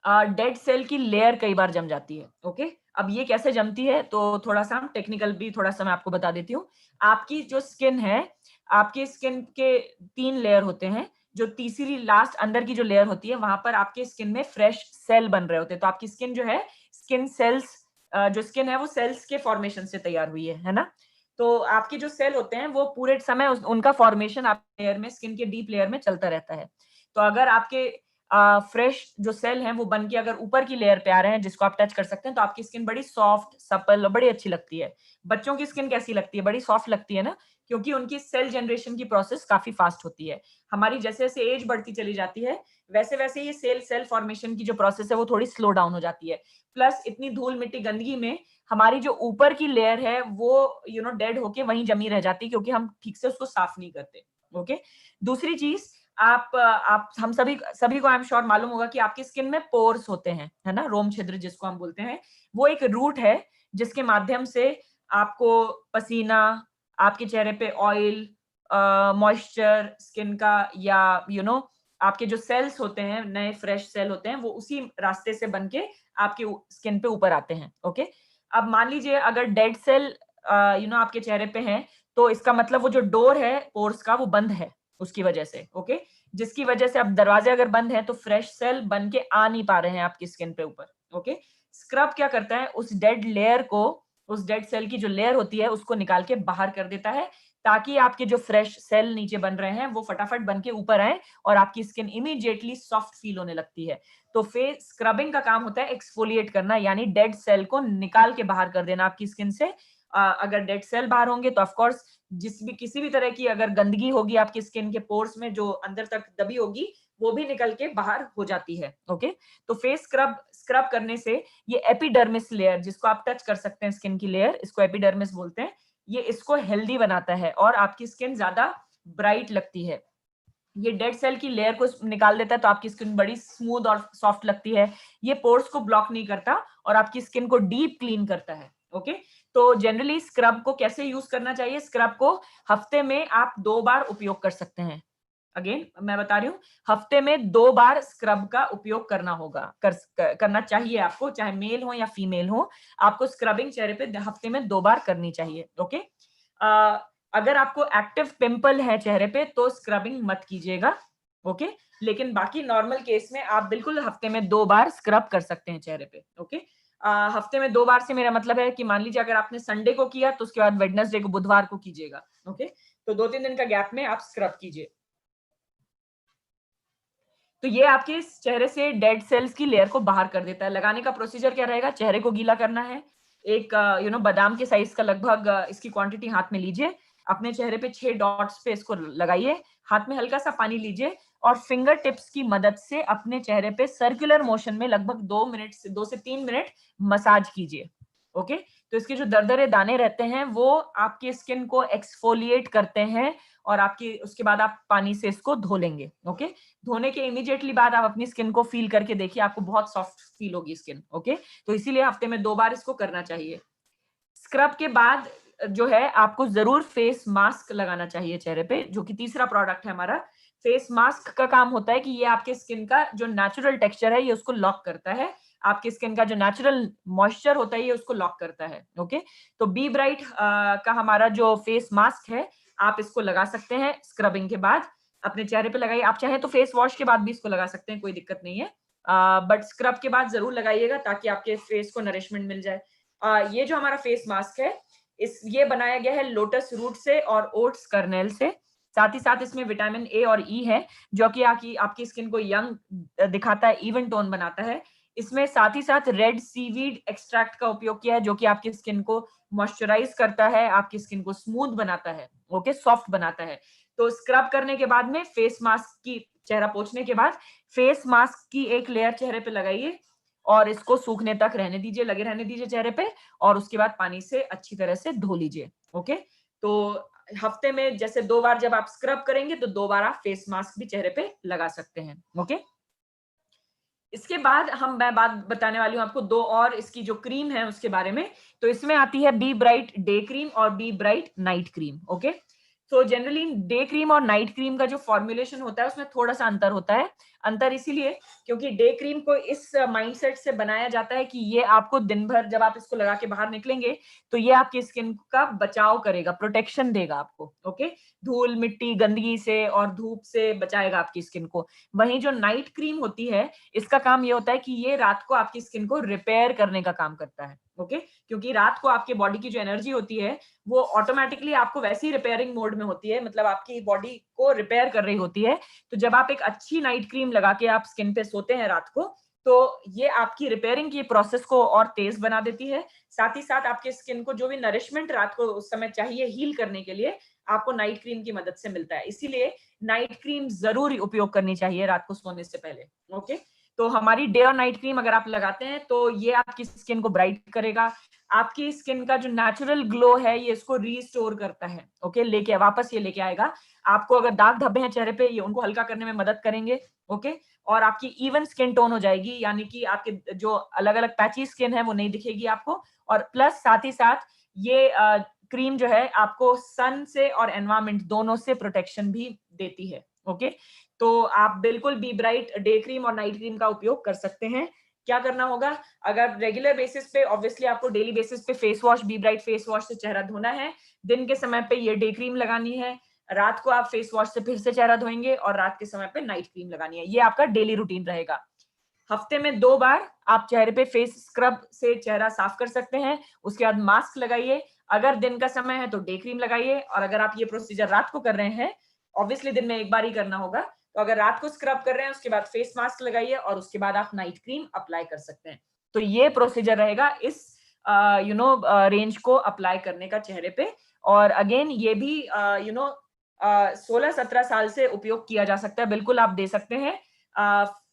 डेड सेल की लेयर कई बार जम जाती है। ओके, अब ये कैसे जमती है, तो थोड़ा सा टेक्निकल भी थोड़ा सा मैं आपको बता देती हूँ। आपकी जो स्किन है, आपकी स्किन के 3 लेयर होते हैं। जो तीसरी लास्ट अंदर की जो लेयर होती है, वहां पर आपके स्किन में फ्रेश सेल बन रहे होते हैं। तो आपकी स्किन जो है, स्किन सेल्स, जो स्किन है वो सेल्स के फॉर्मेशन से तैयार हुई है ना। तो आपके जो सेल होते हैं वो पूरे समय उनका फॉर्मेशन आप लेयर में, स्किन के डीप लेयर में चलता रहता है। तो अगर आपके फ्रेश जो सेल हैं वो बन के अगर ऊपर की लेयर पे आ रहे हैं, जिसको आप टच कर सकते हैं, तो आपकी स्किन बड़ी सॉफ्ट, सपल और बड़ी अच्छी लगती है। बच्चों की स्किन कैसी लगती है? बड़ी सॉफ्ट लगती है ना, क्योंकि उनकी सेल जनरेशन की प्रोसेस काफी फास्ट होती है। हमारी जैसे जैसे एज बढ़ती चली जाती है, वैसे वैसे ये सेल फॉर्मेशन की जो प्रोसेस है वो थोड़ी स्लो डाउन हो जाती है। प्लस इतनी धूल मिट्टी गंदगी में हमारी जो ऊपर की लेयर है वो डेड होके वहीं जमी रह जाती है, क्योंकि हम ठीक से उसको साफ नहीं करते। ओके, दूसरी चीज, आप हम सभी सभी को आई एम श्योर मालूम होगा कि आपकी स्किन में पोर्स होते हैं, है ना, रोम छिद्र जिसको हम बोलते हैं। वो एक रूट है जिसके माध्यम से आपको पसीना, आपके चेहरे पे ऑयल, मॉइस्चर स्किन का, या आपके जो सेल्स होते हैं, नए फ्रेश सेल होते हैं, वो उसी रास्ते से बन के आपके स्किन पे ऊपर आते हैं। ओके, अब मान लीजिए अगर डेड सेल आपके चेहरे पे हैं, तो इसका मतलब वो जो डोर है पोर्स का वो बंद है उसकी वजह से। ओके, जिसकी वजह से अब दरवाजे अगर बंद है तो फ्रेश सेल बन के आ नहीं पा रहे हैं आपकी स्किन पे ऊपर। ओके, स्क्रब क्या करता है, उस डेड लेयर को, उस डेड सेल की जो लेयर होती है उसको निकाल के बाहर कर देता है, ताकि आपके जो फ्रेश सेल नीचे बन रहे हैं वो फटाफट बन के ऊपर आए और आपकी स्किन इमीडिएटली सॉफ्ट फील होने लगती है। तो फेस स्क्रबिंग का काम होता है एक्सफोलिएट करना, यानी डेड सेल को निकाल के बाहर कर देना आपकी स्किन से। अगर डेड सेल बाहर होंगे तो ऑफ कोर्स किसी भी तरह की अगर गंदगी होगी आपकी स्किन के पोर्स में जो अंदर तक दबी होगी, वो भी निकल के बाहर हो जाती है। ओके, तो फेस स्क्रब करने से ये एपिडर्मिस लेयर, जिसको आप टच कर सकते हैं स्किन की लेयर, इसको एपिडर्मिस बोलते हैं, ये इसको हेल्दी बनाता है और आपकी स्किन ज्यादा ब्राइट लगती है। ये डेड सेल की लेयर को निकाल देता है, तो आपकी स्किन बड़ी स्मूथ और सॉफ्ट लगती है। ये पोर्स को ब्लॉक नहीं करता और आपकी स्किन को डीप क्लीन करता है। ओके, तो जनरली स्क्रब को कैसे यूज करना चाहिए? स्क्रब को हफ्ते में आप 2 बार उपयोग कर सकते हैं। अगेन मैं बता रही हूँ, हफ्ते में 2 बार स्क्रब का उपयोग करना होगा, करना चाहिए आपको, चाहे मेल हो या फीमेल हो। आपको स्क्रबिंग चेहरे पे हफ्ते में 2 बार करनी चाहिए। ओके, अगर आपको एक्टिव पिंपल है चेहरे पे तो स्क्रबिंग मत कीजिएगा। ओके, लेकिन बाकी नॉर्मल केस में आप बिल्कुल हफ्ते में 2 बार स्क्रब कर सकते हैं चेहरे पे। ओके, हफ्ते में 2 बार से मेरा मतलब है कि मान लीजिए अगर आपने संडे को किया तो उसके बाद वेडनेसडे को, बुधवार को कीजिएगा। ओके, तो 2-3 दिन का गैप में आप स्क्रब कीजिए। तो ये आपके चेहरे से डेड सेल्स की लेयर को बाहर कर देता है। लगाने का प्रोसीजर क्या रहेगा? चेहरे को गीला करना है। एक बादाम के साइज का लगभग इसकी क्वांटिटी हाथ में लीजिए। अपने चेहरे पे 6 डॉट्स पे इसको लगाइए। हाथ में हल्का सा पानी लीजिए और फिंगर टिप्स की मदद से अपने चेहरे पे सर्कुलर मोशन में लगभग 2 से 3 मिनट मसाज कीजिए। ओके? तो इसके जो दरदरे दाने रहते हैं वो आपकी स्किन को एक्सफोलिएट करते हैं और आपकी उसके बाद आप पानी से इसको धो लेंगे। ओके? धोने के इमीडिएटली बाद आप अपनी स्किन को फील करके देखिए, आपको बहुत सॉफ्ट फील होगी स्किन। ओके? तो इसीलिए हफ्ते में 2 बार इसको करना चाहिए। स्क्रब के बाद जो है आपको जरूर फेस मास्क लगाना चाहिए चेहरे पे, जो कि तीसरा प्रोडक्ट है हमारा। फेस मास्क का काम होता है कि ये आपके स्किन का जो नेचुरल टेक्सचर है ये उसको लॉक करता है। आपकी स्किन का जो नेचुरल मॉइस्चर होता है ये उसको लॉक करता है। ओके? तो बी ब्राइट का हमारा जो फेस मास्क है, आप इसको लगा सकते हैं स्क्रबिंग के बाद। अपने चेहरे पे लगाइए। आप चाहें तो फेस वॉश के बाद भी इसको लगा सकते हैं, कोई दिक्कत नहीं है। बट स्क्रब के बाद जरूर लगाइएगा ताकि आपके फेस को नरिशमेंट मिल जाए। ये जो हमारा फेस मास्क है, ये बनाया गया है लोटस रूट से और ओट्स कर्नेल से। साथ ही साथ इसमें विटामिन ए और ई है, जो कि आपकी स्किन को यंग दिखाता है, इवन टोन बनाता है। इसमें साथ ही साथ रेड सीवीड एक्सट्रैक्ट का उपयोग किया है, जो कि आपकी स्किन को मॉइस्चराइज करता है, आपकी स्किन को स्मूथ बनाता है। ओके? सॉफ्ट बनाता है। तो स्क्रब करने के बाद में फेस मास्क की चेहरा पोंछने के बाद फेस मास्क की एक लेयर चेहरे पे लगाइए और इसको सूखने तक रहने दीजिए, लगे रहने दीजिए चेहरे पे और उसके बाद पानी से अच्छी तरह से धो लीजिए। ओके? तो हफ्ते में जैसे 2 बार जब आप स्क्रब करेंगे तो 2 बार आप फेस मास्क भी चेहरे पे लगा सकते हैं। ओके? इसके बाद मैं बात बताने वाली हूँ आपको 2 और इसकी जो क्रीम है उसके बारे में। तो इसमें आती है बी ब्राइट डे क्रीम और B bright night cream. Okay? तो जनरली डे क्रीम और नाइट क्रीम का जो फॉर्मुलेशन होता है उसमें थोड़ा सा अंतर होता है। अंतर इसीलिए क्योंकि डे क्रीम को इस माइंडसेट से बनाया जाता है कि ये आपको दिन भर जब आप इसको लगा के बाहर निकलेंगे तो ये आपकी स्किन का बचाव करेगा, प्रोटेक्शन देगा आपको। ओके? धूल, मिट्टी, गंदगी से और धूप से बचाएगा आपकी स्किन को। वहीं जो नाइट क्रीम होती है, इसका काम ये होता है कि ये रात को आपकी स्किन को रिपेयर करने का काम करता है। ओके? क्योंकि रात को आपके बॉडी की जो एनर्जी होती है वो ऑटोमेटिकली आपको वैसे ही रिपेयरिंग मोड में होती है, मतलब आपकी बॉडी को रिपेयर कर रही होती है। तो जब आप एक अच्छी नाइट क्रीम लगा के आप स्किन पे सोते हैं रात को, तो ये आपकी रिपेयरिंग की प्रोसेस को और तेज बना देती है। साथ ही साथ आपके स्किन को जो भी नरिशमेंट रात को उस समय चाहिए हील करने के लिए, आपको नाइट क्रीम की मदद से मिलता है। इसीलिए नाइट क्रीम जरूर उपयोग करनी चाहिए रात को सोने से पहले। ओके? तो हमारी डे और नाइट क्रीम अगर आप लगाते हैं तो ये आपकी स्किन को ब्राइट करेगा। आपकी स्किन का जो नेचुरल ग्लो है ये इसको रीस्टोर करता है। ओके? लेके वापस ये लेके आएगा। आपको अगर दाग धब्बे हैं चेहरे पे, ये उनको हल्का करने में मदद करेंगे। ओके? और आपकी इवन स्किन टोन हो जाएगी, यानी कि आपके जो अलग-अलग पैची स्किन है वो नहीं दिखेगी आपको। और प्लस साथ ही साथ ये क्रीम जो है आपको सन से और एनवायरनमेंट दोनों से प्रोटेक्शन भी देती है। ओके? तो आप बिल्कुल बी ब्राइट डे क्रीम और नाइट क्रीम का उपयोग कर सकते हैं। क्या करना होगा? अगर रेगुलर बेसिस पे ऑब्वियसली आपको डेली बेसिस पे face wash, B bright face wash से चेहरा धोना है। दिन के समय पे ये डे क्रीम लगानी है। रात को आप फेस वॉश से फिर से चेहरा धोएंगे और रात के समय पे नाइट क्रीम लगानी है। ये आपका डेली रूटीन रहेगा। हफ्ते में 2 बार आप चेहरे पे फेस स्क्रब से चेहरा साफ कर सकते हैं। उसके बाद मास्क लगाइए। अगर दिन का समय है तो डे क्रीम लगाइए और अगर आप ये प्रोसीजर रात को कर रहे हैं, ऑब्वियसली दिन में 1 बार ही करना होगा। तो अगर रात को स्क्रब कर रहे हैं उसके बाद फेस मास्क लगाइए और उसके बाद आप नाइट क्रीम अप्लाई कर सकते हैं। तो ये प्रोसीजर रहेगा इस रेंज को अप्लाई करने का चेहरे पे। और अगेन ये भी 16-17 साल से उपयोग किया जा सकता है। बिल्कुल आप दे सकते हैं।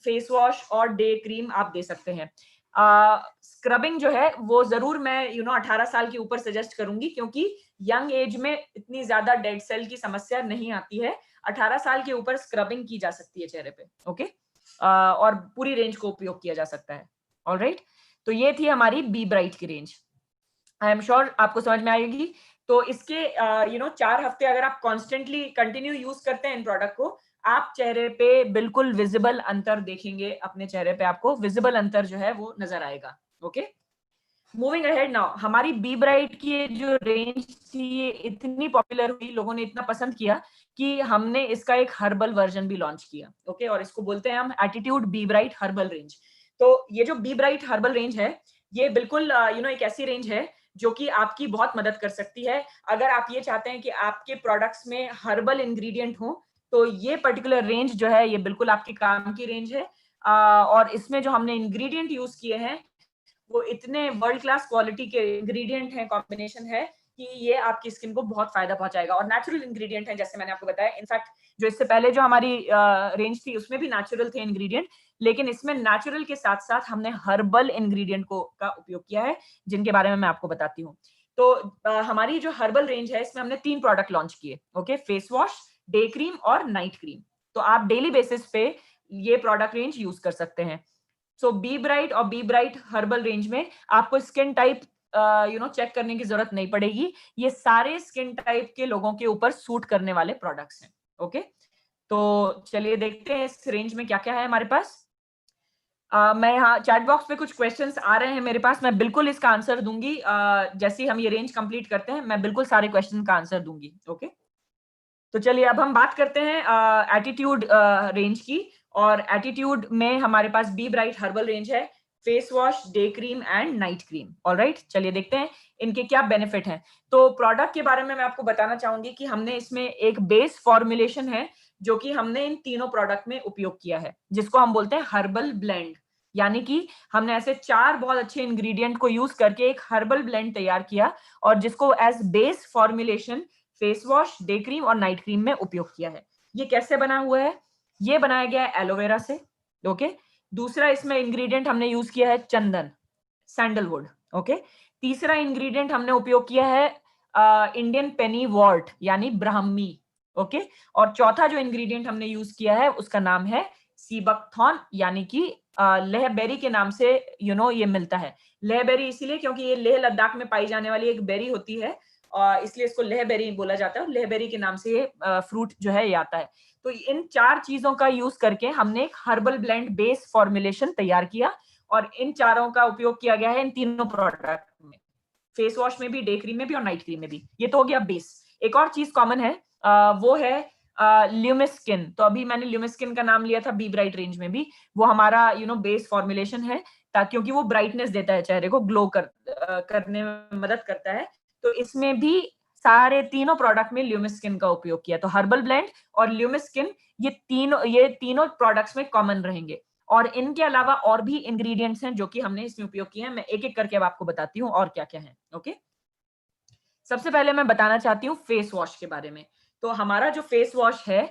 फेस वॉश और डे क्रीम आप दे सकते हैं। स्क्रबिंग जो है वो जरूर मैं 18 साल के ऊपर सजेस्ट करूंगी, क्योंकि यंग एज में इतनी ज्यादा डेड सेल की समस्या नहीं आती है। 18 साल के ऊपर स्क्रबिंग की जा सकती है चेहरे पे। ओके? और पूरी रेंज को उपयोग किया जा सकता है। ऑलराइट? तो ये थी हमारी बी ब्राइट की रेंज। आई एम श्योर आपको समझ में आएगी। तो इसके 4 हफ्ते अगर आप कॉन्स्टेंटली कंटिन्यू यूज करते हैं इन प्रोडक्ट को, आप चेहरे पे बिल्कुल विजिबल अंतर देखेंगे। अपने चेहरे पे आपको विजिबल अंतर जो है वो नजर आएगा। ओके? मूविंग अहेड नाउ, हमारी बी ब्राइट की ये जो रेंज थी ये इतनी पॉपुलर हुई, लोगों ने इतना पसंद किया कि हमने इसका एक हर्बल वर्जन भी लॉन्च किया। ओके? और इसको बोलते हैं हम attitude B bright herbal range. तो ये जो बी ब्राइट हर्बल रेंज है ये बिल्कुल एक ऐसी रेंज है जो कि आपकी बहुत मदद कर सकती है। अगर आप ये चाहते हैं कि आपके प्रोडक्ट्स में हर्बल इंग्रेडिएंट हो, तो ये पर्टिकुलर रेंज जो है ये बिल्कुल आपके काम की रेंज है। और इसमें जो हमने इंग्रेडिएंट यूज किए हैं वो इतने वर्ल्ड क्लास क्वालिटी के इंग्रेडिएंट हैं, कॉम्बिनेशन है कि ये आपकी स्किन को बहुत फायदा पहुंचाएगा। और नेचुरल इंग्रेडिएंट है, जैसे मैंने आपको बताया। इनफैक्ट जो इससे पहले जो हमारी रेंज थी उसमें भी नेचुरल थे इंग्रेडिएंट, लेकिन इसमें नेचुरल के साथ साथ हमने हर्बल इंग्रेडिएंट को का उपयोग किया है, जिनके बारे में मैं आपको बताती हूँ। तो हमारी जो हर्बल रेंज है इसमें हमने 3 प्रोडक्ट लॉन्च किए। Okay, face wash, day cream और नाइट क्रीम। तो आप डेली बेसिस पे ये प्रोडक्ट रेंज यूज कर सकते हैं। सो बी ब्राइट और बी ब्राइट हर्बल रेंज में आपको स्किन टाइप चेक करने की जरूरत नहीं पड़ेगी। ये सारे स्किन टाइप के लोगों के ऊपर सूट करने वाले प्रोडक्ट्स हैं। ओके, तो चलिए देखते हैं इस रेंज में क्या क्या है हमारे पास। मैं यहाँ चैट बॉक्स पे कुछ क्वेश्चंस आ रहे हैं मेरे पास, मैं बिल्कुल इसका आंसर दूंगी। जैसे ही हम ये रेंज कंप्लीट करते हैं मैं बिल्कुल सारे क्वेश्चन का आंसर दूंगी। ओके, तो चलिए अब हम बात करते हैं एटीट्यूड रेंज की। और एटीट्यूड में हमारे पास बी ब्राइट हर्बल रेंज है, face wash, day cream and night cream. Alright, चलिए देखते हैं इनके क्या बेनिफिट हैं। तो प्रोडक्ट के बारे में मैं आपको बताना चाहूंगी कि हमने इसमें एक बेस फॉर्मुलेशन है जो कि हमने इन तीनों प्रोडक्ट में उपयोग किया है, जिसको हम बोलते हैं हर्बल ब्लेंड। यानी कि हमने ऐसे 4 बहुत अच्छे इंग्रेडिएंट को यूज करके एक हर्बल ब्लेंड तैयार किया और जिसको as base formulation face wash, day cream और नाइट क्रीम में उपयोग किया है। ये कैसे बना हुआ है? ये बनाया गया है एलोवेरा से। ओके, दूसरा इसमें इंग्रेडिएंट हमने यूज किया है चंदन, सैंडलवुड। ओके, तीसरा इंग्रेडिएंट हमने उपयोग किया है इंडियन पेनी वॉर्ट यानी ब्राह्मी। ओके, और चौथा जो इंग्रेडिएंट हमने यूज किया है उसका नाम है सीबकथॉर्न, यानी कि लेह बेरी के नाम से ये मिलता है। लेह बेरी इसीलिए क्योंकि ये लेह लद्दाख में पाई जाने वाली एक बेरी होती है, इसलिए इसको लेह बेरी बोला जाता है और लेह बेरी के नाम से ये फ्रूट जो है ये आता है। तो इन 4 चीजों का यूज करके हमने एक हर्बल ब्लेंड बेस फॉर्मुलेशन तैयार किया और इन चारों का उपयोग किया गया है इन तीनों प्रोडक्ट में, फेस वॉश में भी, डे क्रीम में भी और नाइट क्रीम में भी। ये तो हो गया बेस। एक और चीज कॉमन है, वो है ल्यूमिस्किन। तो अभी मैंने ल्यूमिस्किन का नाम लिया था बी ब्राइट रेंज में भी। वो हमारा बेस फॉर्मुलेशन है, ताकि क्योंकि वो ब्राइटनेस देता है, चेहरे को ग्लो करने में मदद करता है। तो इसमें भी सारे तीनों प्रोडक्ट में ल्यूमिस्किन का उपयोग किया। तो हर्बल ब्लेंड और ल्यूमिस्किन ये तीनों प्रोडक्ट्स में कॉमन रहेंगे। और इनके अलावा और भी इंग्रेडिएंट्स हैं जो कि हमने इसमें उपयोग किए हैं। मैं एक एक करके अब आपको बताती हूँ और क्या क्या है। ओके, सबसे पहले मैं बताना चाहती हूँ फेस वॉश के बारे में। तो हमारा जो फेस वॉश है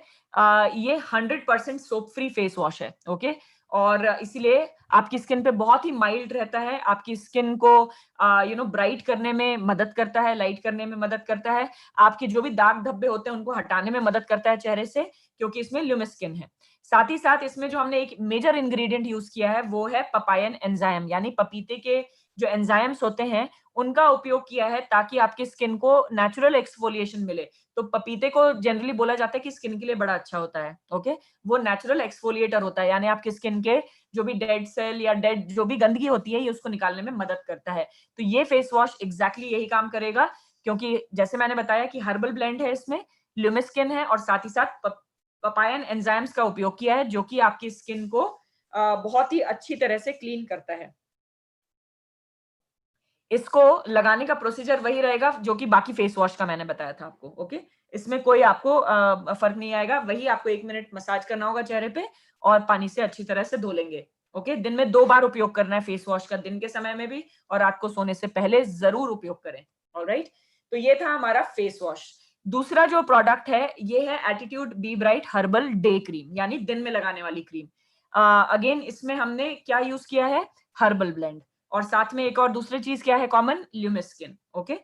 ये 100% सोप फ्री फेस वॉश है। ओके, और इसीलिए आपकी स्किन पे बहुत ही माइल्ड रहता है, आपकी स्किन को ब्राइट करने में मदद करता है, लाइट करने में मदद करता है, आपके जो भी दाग धब्बे होते हैं उनको हटाने में मदद करता है चेहरे से, क्योंकि इसमें ल्यूमिस्किन है। साथ ही साथ इसमें जो हमने एक मेजर इंग्रेडिएंट यूज किया है वो है पपायन एंजाइम, यानी पपीते के जो एंजाइम्स होते हैं उनका उपयोग किया है ताकि आपकी स्किन को नेचुरल एक्सफोलिएशन मिले। तो पपीते को जनरली बोला जाता है कि स्किन के लिए बड़ा अच्छा होता है। ओके, वो नेचुरल एक्सफोलिएटर होता है, यानी आपकी स्किन के जो भी डेड सेल या डेड जो भी गंदगी होती है ये उसको निकालने में मदद करता है। तो ये फेस वॉश एग्जैक्टली यही काम करेगा, क्योंकि जैसे मैंने बताया कि हर्बल ब्लेंड है, इसमें ल्यूमिस्किन है और साथ ही साथ पपायन एंजाइम्स का उपयोग किया है, जो कि आपकी स्किन को बहुत ही अच्छी तरह से क्लीन करता है। इसको लगाने का प्रोसीजर वही रहेगा जो कि बाकी फेस वॉश का मैंने बताया था आपको। ओके, इसमें कोई आपको फर्क नहीं आएगा। वही आपको 1 मिनट मसाज करना होगा चेहरे पे और पानी से अच्छी तरह से धो लेंगे। ओके, दिन में 2 बार उपयोग करना है फेस वॉश का, दिन के समय में भी और रात को सोने से पहले जरूर उपयोग करें। ऑलराइट, तो ये था हमारा फेस वॉश। दूसरा जो प्रोडक्ट है ये है attitude B bright herbal day cream, यानी दिन में लगाने वाली क्रीम। अगेन इसमें हमने क्या यूज किया है? हर्बल ब्लेंड, और साथ में एक और दूसरी चीज क्या है कॉमन? ल्यूमिस्किन। ओके,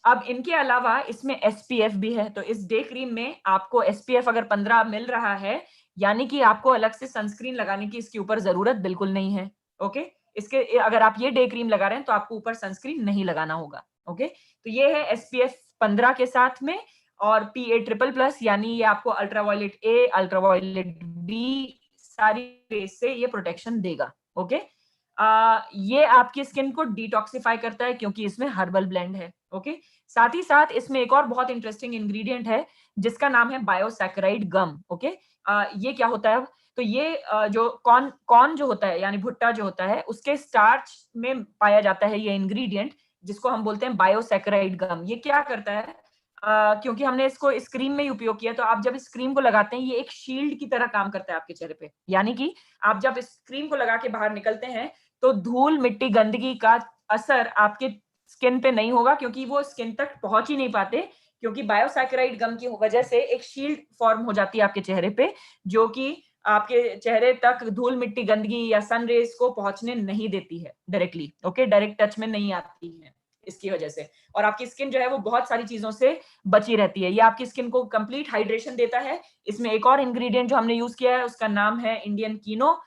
अब इनके अलावा इसमें एसपीएफ भी है। तो इस डे क्रीम में आपको एसपीएफ अगर 15 मिल रहा है, यानी कि आपको अलग से सनस्क्रीन लगाने की इसके ऊपर जरूरत बिल्कुल नहीं है। ओके, इसके अगर आप ये डे क्रीम लगा रहे हैं तो आपको ऊपर सनस्क्रीन नहीं लगाना होगा। ओके, तो ये है एसपीएफ 15 के साथ में, और पीए ट्रिपल प्लस, यानी ये आपको अल्ट्रावायलेट ए, अल्ट्रावायलेट बी सारी रेस से ये प्रोटेक्शन देगा। ओके, ये आपकी स्किन को डिटॉक्सिफाई करता है क्योंकि इसमें हर्बल ब्लेंड है। ओके, साथ ही साथ इसमें एक और बहुत इंटरेस्टिंग इंग्रेडिएंट है जिसका नाम है बायोसैकेराइड गम। ओके, ये क्या होता है? अब तो ये जो कॉर्न जो होता है, यानी भुट्टा जो होता है, उसके स्टार्च में पाया जाता है ये इंग्रेडिएंट, जिसको हम बोलते हैं बायोसैकेराइड गम। ये क्या करता है, क्योंकि हमने इसको इस क्रीम में ही उपयोग किया, तो आप जब इस क्रीम को लगाते हैं ये एक शील्ड की तरह काम करता है आपके चेहरे पे। यानी कि आप जब इस क्रीम को लगा के बाहर निकलते हैं तो धूल मिट्टी गंदगी का असर आपके स्किन पे नहीं होगा, क्योंकि वो स्किन तक पहुंच ही नहीं पाते, क्योंकि बायोसैकेराइड गम की वजह से एक शील्ड फॉर्म हो जाती है आपके चेहरे पे, जो कि आपके चेहरे तक धूल मिट्टी गंदगी या सन रेज को पहुंचने नहीं देती है डायरेक्टली। ओके, डायरेक्ट टच में नहीं आती है इसकी वजह से, और आपकी स्किन जो है वो बहुत सारी चीजों से बची रहती है। ये आपकी स्किन को कंप्लीट हाइड्रेशन देता है। इसमें एक और इंग्रेडिएंट जो हमने यूज किया है उसका नाम है इंडियन कीनो।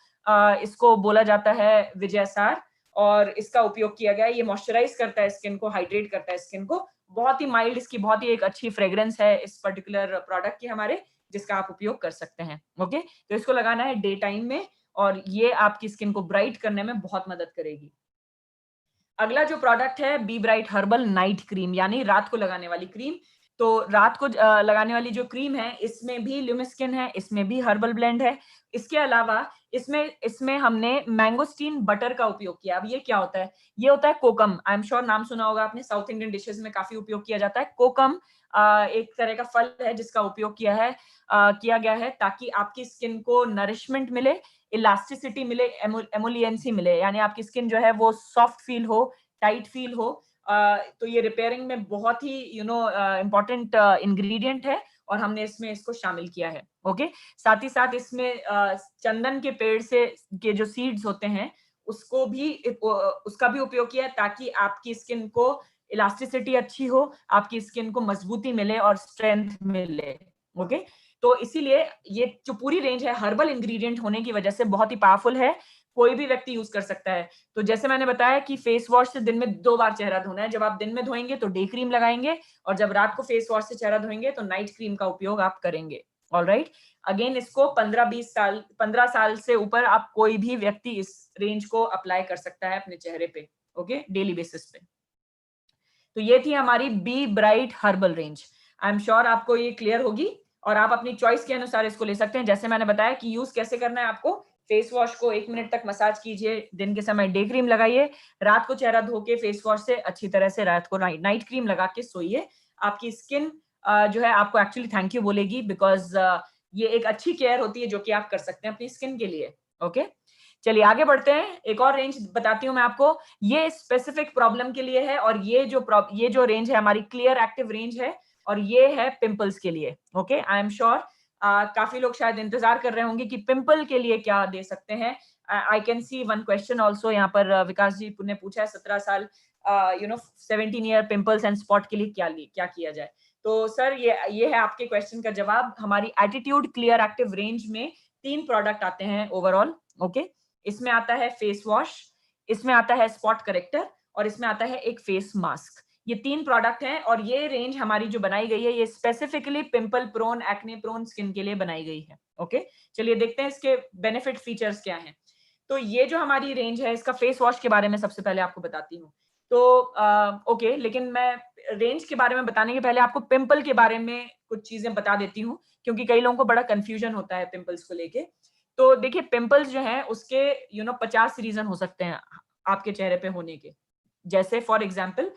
इसको बोला जाता है विजयसार, और इसका उपयोग किया गया है। ये मॉइस्चराइज करता है स्किन को, हाइड्रेट करता है स्किन को। बहुत ही माइल्ड, इसकी बहुत ही एक अच्छी फ्रेग्रेंस है इस पर्टिकुलर प्रोडक्ट की हमारे, जिसका आप उपयोग कर सकते हैं। ओके, तो इसको लगाना है डे टाइम में, और ये आपकी स्किन को ब्राइट करने में बहुत मदद करेगी। अगला जो प्रोडक्ट है B bright herbal night cream, यानी रात को लगाने वाली क्रीम। तो रात को लगाने वाली जो क्रीम है इसमें भी ल्यूमिस्किन है, इसमें भी हर्बल ब्लेंड है। इसके अलावा इसमें हमने मैंगोस्टीन बटर का उपयोग किया। अब ये क्या होता है? ये होता है कोकम। आई एम श्योर नाम सुना होगा आपने, साउथ इंडियन डिशेस में काफी उपयोग किया जाता है। कोकम एक तरह का फल है जिसका उपयोग किया गया है ताकि आपकी स्किन को नरिशमेंट मिले, इलास्टिसिटी मिले, एमोलियंसी मिले, यानी आपकी स्किन जो है वो सॉफ्ट फील हो, टाइट फील हो। तो ये रिपेयरिंग में बहुत ही इंपॉर्टेंट इंग्रेडिएंट है, और हमने इसमें इसको शामिल किया है। ओके, साथ ही साथ इसमें चंदन के पेड़ से के जो सीड्स होते हैं उसका भी उपयोग किया है, ताकि आपकी स्किन को इलास्टिसिटी अच्छी हो, आपकी स्किन को मजबूती मिले और स्ट्रेंथ मिले। ओके, तो इसीलिए ये जो पूरी रेंज है हर्बल इंग्रेडिएंट होने की वजह से बहुत ही पावरफुल है, कोई भी व्यक्ति यूज कर सकता है। तो जैसे मैंने बताया कि फेस वॉश से दिन में 2 बार चेहरा धोना है। जब आप दिन में धोएंगे तो डे क्रीम लगाएंगे, और जब रात को फेस वॉश से चेहरा धोएंगे तो नाइट क्रीम का उपयोग आप करेंगे। ऑलराइट, अगेन इसको 15 साल से ऊपर आप कोई भी व्यक्ति इस रेंज को अप्लाई कर सकता है अपने चेहरे पे, ओके, डेली बेसिस पे। तो ये थी हमारी B bright herbal range. I am sure आपको ये क्लियर होगी, और आप अपनी चॉइस के अनुसार इसको ले सकते हैं। जैसे मैंने बताया कि यूज कैसे करना है आपको, फेस वॉश को 1 मिनट तक मसाज कीजिए, दिन के समय डे क्रीम लगाइए, रात को चेहरा धो के फेस वॉश से अच्छी तरह से रात को नाइट क्रीम लगा के सोइए। आपकी स्किन जो है आपको एक्चुअली थैंक यू बोलेगी, बिकॉज ये एक अच्छी केयर होती है जो कि आप कर सकते हैं अपनी स्किन के लिए। ओके, चलिए आगे बढ़ते हैं। एक और रेंज बताती हूँ मैं आपको, ये स्पेसिफिक प्रॉब्लम के लिए है, और ये जो रेंज है हमारी क्लियर एक्टिव रेंज है, और ये है पिंपल्स के लिए। ओके, आई एम श्योर काफी लोग शायद इंतजार कर रहे होंगे कि पिंपल के लिए क्या दे सकते हैं। I can see one question also यहाँ पर, विकास जी ने पूछा है 17 साल 17 ईयर पिंपल्स एंड स्पॉट के लिए क्या किया जाए। तो सर ये है आपके क्वेश्चन का जवाब। हमारी एटीट्यूड क्लियर एक्टिव रेंज में 3 प्रोडक्ट आते हैं ओवरऑल। ओके, इसमें आता है फेस वॉश, इसमें आता है स्पॉट करेक्टर, और इसमें आता है एक फेस मास्क। ये 3 प्रोडक्ट हैं, और ये रेंज हमारी जो बनाई गई है ये specifically pimple prone, acne prone skin के लिए बनाई गई है। ओके, चलिए देखते हैं इसके बेनिफिट फीचर्स क्या हैं। तो ये जो हमारी रेंज है, इसका फेस वॉश के बारे में सबसे पहले आपको बताती हूँ। तो ओके, लेकिन मैं रेंज के बारे में बताने के पहले आपको पिंपल के बारे में कुछ चीजें बता देती हूँ, क्योंकि कई लोगों को बड़ा कंफ्यूजन होता है पिंपल्स को लेके। तो देखिए, पिंपल्स जो है उसके 50 रीजन हो सकते हैं आपके चेहरे पे होने के। जैसे फॉर एग्जाम्पल,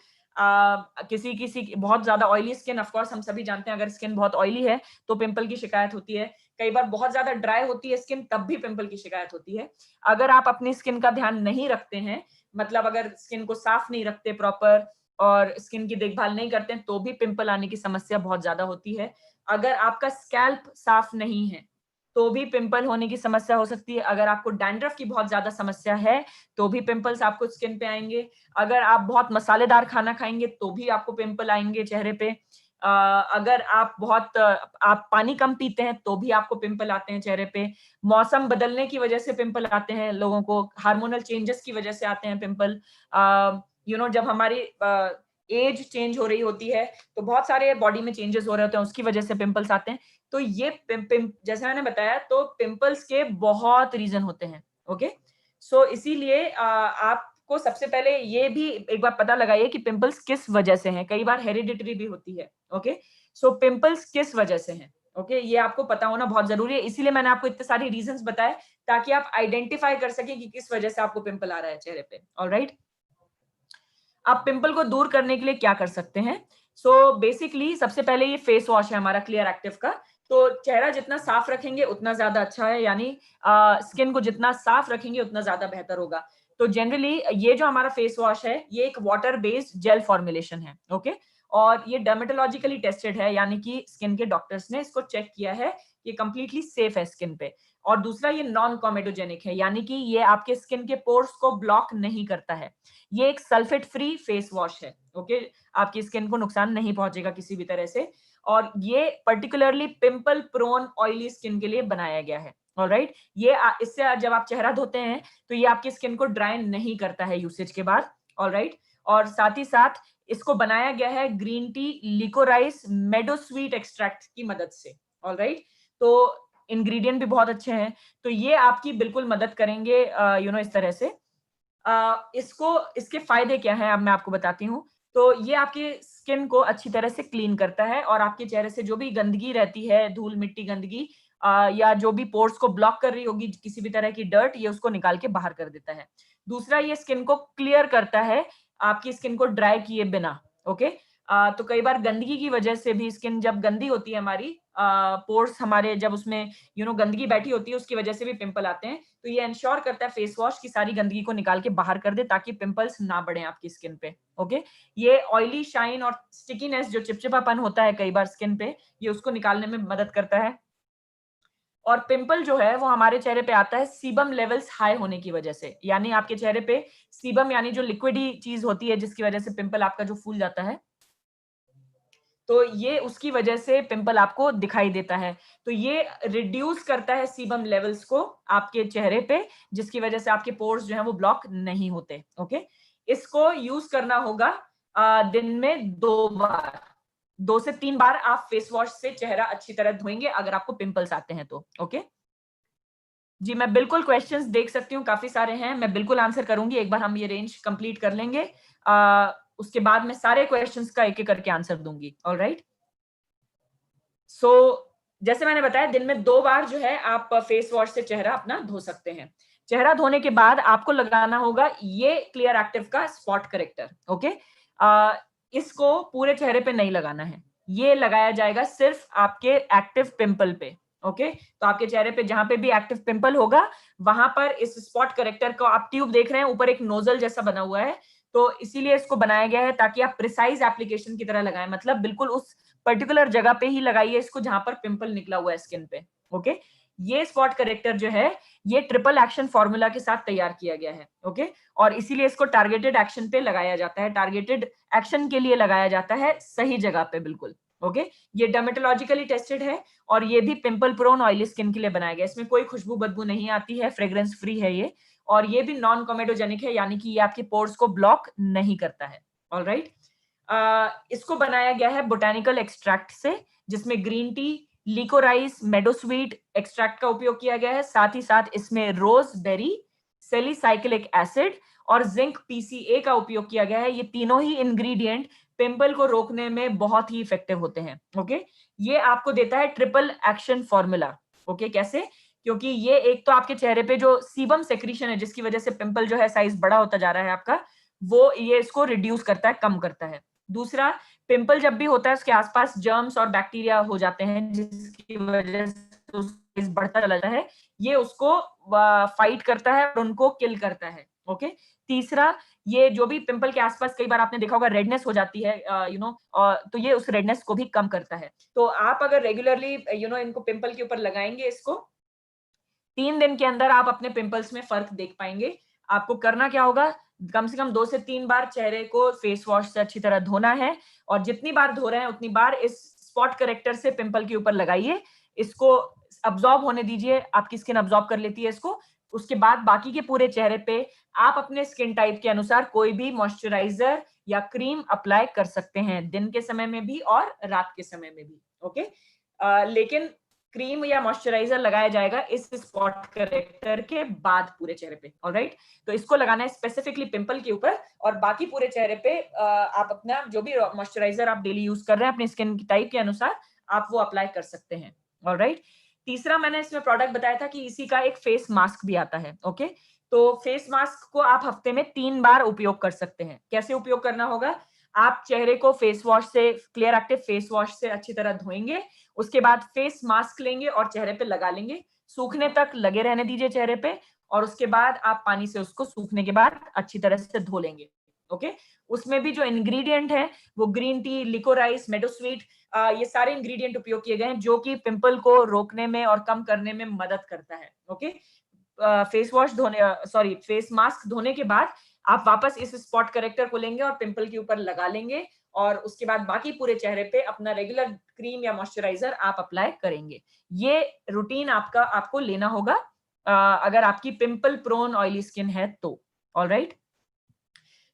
किसी किसी बहुत ज्यादा ऑयली स्किन, ऑफ कोर्स हम सभी जानते हैं अगर स्किन बहुत ऑयली है तो पिंपल की शिकायत होती है। कई बार बहुत ज्यादा ड्राई होती है स्किन, तब भी पिंपल की शिकायत होती है। अगर आप अपनी स्किन का ध्यान नहीं रखते हैं, मतलब अगर स्किन को साफ नहीं रखते प्रॉपर, और स्किन की देखभाल नहीं करते हैं, तो भी पिंपल आने की समस्या बहुत ज्यादा होती है। अगर आपका स्कैल्प साफ नहीं है तो भी पिंपल होने की समस्या हो सकती है। अगर आपको डैंड्रफ की बहुत ज्यादा समस्या है तो भी पिंपल्स आपको स्किन पे आएंगे। अगर आप बहुत मसालेदार खाना खाएंगे तो भी आपको पिंपल आएंगे चेहरे पे। अगर आप पानी कम पीते हैं तो भी आपको पिंपल आते हैं चेहरे पे। मौसम बदलने की वजह से पिंपल आते हैं लोगों को, हार्मोनल चेंजेस की वजह से आते हैं पिंपल। जब हमारी एज चेंज हो रही होती है तो बहुत सारे बॉडी में चेंजेस हो रहे होते हैं, उसकी वजह से पिंपल्स आते हैं। तो ये जैसे मैंने बताया, तो पिंपल्स के बहुत रीजन होते हैं। ओके, सो इसीलिए आपको सबसे पहले ये भी एक बार पता लगाइए कि पिंपल्स किस वजह से हैं। कई बार हेरिडिटरी भी होती है। ओके, सो पिंपल्स किस वजह से हैं, ओके, ये आपको पता होना बहुत जरूरी है। इसीलिए मैंने आपको इतने सारे रीजंस बताए ताकि आप आइडेंटिफाई कर सके कि किस वजह से आपको पिंपल आ रहा है चेहरे पे। ऑलराइट, आप पिंपल को दूर करने के लिए क्या कर सकते हैं? सो बेसिकली सबसे पहले ये फेस वॉश है हमारा क्लियर एक्टिव का। तो चेहरा जितना साफ रखेंगे उतना ज्यादा अच्छा है, यानी स्किन को जितना साफ रखेंगे उतना ज्यादा बेहतर होगा। तो जनरली ये जो हमारा फेस वॉश है ये एक वाटर बेस्ड जेल फॉर्मुलेशन है, ओके। और ये डर्मेटोलॉजिकली टेस्टेड है, यानी कि स्किन के डॉक्टर्स ने इसको चेक किया है, ये कंप्लीटली सेफ है स्किन पे। और दूसरा ये नॉन कॉमेडोजेनिक है, यानी कि ये आपके स्किन के पोर्स को ब्लॉक नहीं करता है। ये एक सल्फेट फ्री फेस वॉश है, ओके। आपकी स्किन को नुकसान नहीं पहुंचेगा किसी भी तरह से। और ये particularly pimple prone oily skin के लिए बनाया गया है, ऑलराइट। ये इससे जब आप चेहरा धोते हैं तो ये आपकी स्किन को ड्राई नहीं करता है यूसेज के बाद, ऑलराइट। और साथ ही साथ इसको बनाया गया है ग्रीन टी लिकोराइस मेडो स्वीट एक्सट्रैक्ट की मदद से, ऑलराइट। तो इंग्रेडिएंट भी बहुत अच्छे हैं, तो ये आपकी बिल्कुल मदद करेंगे इस तरह से। इसके फायदे क्या हैं अब मैं आपको बताती हूँ। तो ये आपके स्किन को अच्छी तरह से क्लीन करता है और आपके चेहरे से जो भी गंदगी रहती है, धूल मिट्टी गंदगी या जो भी पोर्स को ब्लॉक कर रही होगी किसी भी तरह की डर्ट, ये उसको निकाल के बाहर कर देता है। दूसरा, ये स्किन को क्लियर करता है आपकी स्किन को ड्राई किए बिना, ओके। तो कई बार गंदगी की वजह से भी स्किन जब गंदी होती है हमारी, पोर्स हमारे जब उसमें गंदगी बैठी होती है उसकी वजह से भी पिंपल आते हैं। तो ये इंश्योर करता है फेस वॉश की सारी गंदगी को निकाल के बाहर कर दे ताकि पिंपल्स ना बढ़े आपकी स्किन पे, ओके। ये ऑयली शाइन और स्टिकीनेस जो चिपचिपापन होता है कई बार स्किन पे, ये उसको निकालने में मदद करता है। और पिंपल जो है वो हमारे चेहरे पे आता है सीबम लेवल्स हाई होने की वजह से, यानी आपके चेहरे पे सीबम यानी जो लिक्विडी चीज होती है जिसकी वजह से पिंपल आपका जो फूल जाता है, तो ये उसकी वजह से पिंपल आपको दिखाई देता है। तो ये रिड्यूस करता है सीबम लेवल्स को आपके चेहरे पे, जिसकी वजह से आपके पोर्स जो है वो ब्लॉक नहीं होते, ओके। इसको यूज करना होगा दिन में 2 बार, 2 से 3 बार आप फेस वॉश से चेहरा अच्छी तरह धोएंगे अगर आपको पिंपल्स आते हैं तो, ओके। जी, मैं बिल्कुल क्वेश्चंस देख सकती हूँ, काफी सारे हैं, मैं बिल्कुल आंसर करूंगी। एक बार हम ये रेंज कंप्लीट कर लेंगे, उसके बाद मैं सारे क्वेश्चंस का एक एक करके आंसर दूंगी, ऑलराइट। सो जैसे मैंने बताया, दिन में 2 बार जो है आप फेस वॉश से चेहरा अपना धो सकते हैं। चेहरा धोने के बाद आपको लगाना होगा ये क्लियर एक्टिव का स्पॉट करेक्टर, ओके। इसको पूरे चेहरे पे नहीं लगाना है, ये लगाया जाएगा सिर्फ आपके एक्टिव पिंपल पे, ओके। तो आपके चेहरे पे जहां पे भी एक्टिव पिंपल होगा वहां पर इस स्पॉट करेक्टर को, आप ट्यूब देख रहे हैं ऊपर एक नोजल जैसा बना हुआ है, तो इसीलिए इसको बनाया गया है ताकि आप प्रिसाइज एप्लीकेशन की तरह लगाएं, मतलब बिल्कुल उस पर्टिकुलर जगह पे ही लगाइए इसको जहां पर पिंपल निकला हुआ है स्किन पे, ओके। ये स्पॉट करेक्टर जो है ये ट्रिपल एक्शन फॉर्मूला के साथ तैयार किया गया है, ओके। और इसीलिए इसको टारगेटेड एक्शन पे लगाया जाता है, टारगेटेड एक्शन के लिए लगाया जाता है सही जगह पे, बिल्कुल, ओके। ये डर्मेटोलॉजिकली टेस्टेड है और ये भी पिंपल प्रोन ऑयली स्किन के लिए बनाया गया है। इसमें कोई खुशबू बदबू नहीं आती है, फ्रेग्रेंस फ्री है ये, और ये भी नॉन कॉमेडोजेनिक है, यानी कि ये आपके पोर्स को ब्लॉक नहीं करता है, ऑलराइट। इसको बनाया गया है बोटानिकल एक्सट्रैक्ट से, जिसमें ग्रीन टी, लिकोराइस, मेडोस्वीट एक्सट्रैक्ट का उपयोग किया गया है। साथ ही साथ इसमें रोज बेरी, सेलिसाइक्लिक एसिड और जिंक पीसीए का उपयोग किया गया है। ये तीनों ही इंग्रेडिएंट पिंपल को रोकने में बहुत ही इफेक्टिव होते हैं, ओके। ये आपको देता है ट्रिपल एक्शन फॉर्मूला, ओके। कैसे? क्योंकि ये एक तो आपके चेहरे पे जो सीबम सेक्रीशन है जिसकी वजह से पिंपल जो है साइज बड़ा होता जा रहा है आपका, वो ये इसको रिड्यूस करता है, कम करता है। दूसरा, पिंपल जब भी होता है उसके आसपास जर्म्स और बैक्टीरिया हो जाते हैं जिसकी वजह से साइज बढ़ता चला जाता है, ये उसको फाइट करता है और उनको किल करता है, ओके। तीसरा, ये जो भी पिंपल के आसपास कई बार आपने देखा होगा रेडनेस हो जाती है, तो ये उस रेडनेस को भी कम करता है। तो आप अगर रेगुलरली इनको पिंपल के ऊपर लगाएंगे इसको, 3 दिन के अंदर आप अपने पिंपल्स में फर्क देख पाएंगे। आपको करना क्या होगा, कम से कम 2 से 3 बार चेहरे को फेस वॉश से अच्छी तरह धोना है, और जितनी बार धो रहे हैं उतनी बार इस स्पॉट करेक्टर से पिंपल के ऊपर लगाइए, इसको अब्सॉर्ब होने दीजिए, आपकी स्किन अब्सॉर्ब कर लेती है इसको। उसके बाद बाकी के पूरे चेहरे पे आप अपने स्किन टाइप के अनुसार कोई भी मॉइस्चराइजर या क्रीम अप्लाई कर सकते हैं, दिन के समय में भी और रात के समय में भी, ओके। लेकिन क्रीम या मॉइस्चराइजर लगाया जाएगा इस स्पॉट करेक्टर के बाद पूरे चेहरे पे, ऑलराइट। तो इसको लगाना है स्पेसिफिकली पिंपल के ऊपर, और बाकी पूरे चेहरे पे आप अपना जो भी मॉइस्चराइजर आप डेली यूज कर रहे हैं अपनी स्किन टाइप के अनुसार आप वो अप्लाई कर सकते हैं, ऑलराइट। तीसरा, मैंने इसमें प्रोडक्ट बताया था कि इसी का एक फेस मास्क भी आता है, ओके। तो फेस मास्क को आप हफ्ते में 3 बार उपयोग कर सकते हैं। कैसे उपयोग करना होगा? आप चेहरे को फेस वॉश से, क्लियर एक्टिव फेस वॉश से अच्छी तरह धोएंगे, उसके बाद फेस मास्क लेंगे और चेहरे पे लगा लेंगे, सूखने तक लगे रहने दीजिए चेहरे पे, और उसके बाद आप पानी से उसको सूखने के बाद अच्छी तरह से धो लेंगे। ओके, उसमें भी जो इंग्रेडिएंट है वो ग्रीन टी, लिकोराइस, मेडोस्वीट, ये सारे इंग्रेडिएंट उपयोग किए गए हैं जो कि पिंपल को रोकने में और कम करने में मदद करता है। ओके, फेस वॉश धोने, सॉरी, फेस मास्क धोने के बाद आप वापस इस स्पॉट करेक्टर को लेंगे और पिंपल के ऊपर लगा लेंगे, और उसके बाद बाकी पूरे चेहरे पे अपना रेगुलर क्रीम या मॉइस्चराइजर आप अप्लाई करेंगे। ये रूटीन आपको लेना होगा अगर आपकी पिंपल प्रोन ऑयली स्किन है तो। ऑलराइट,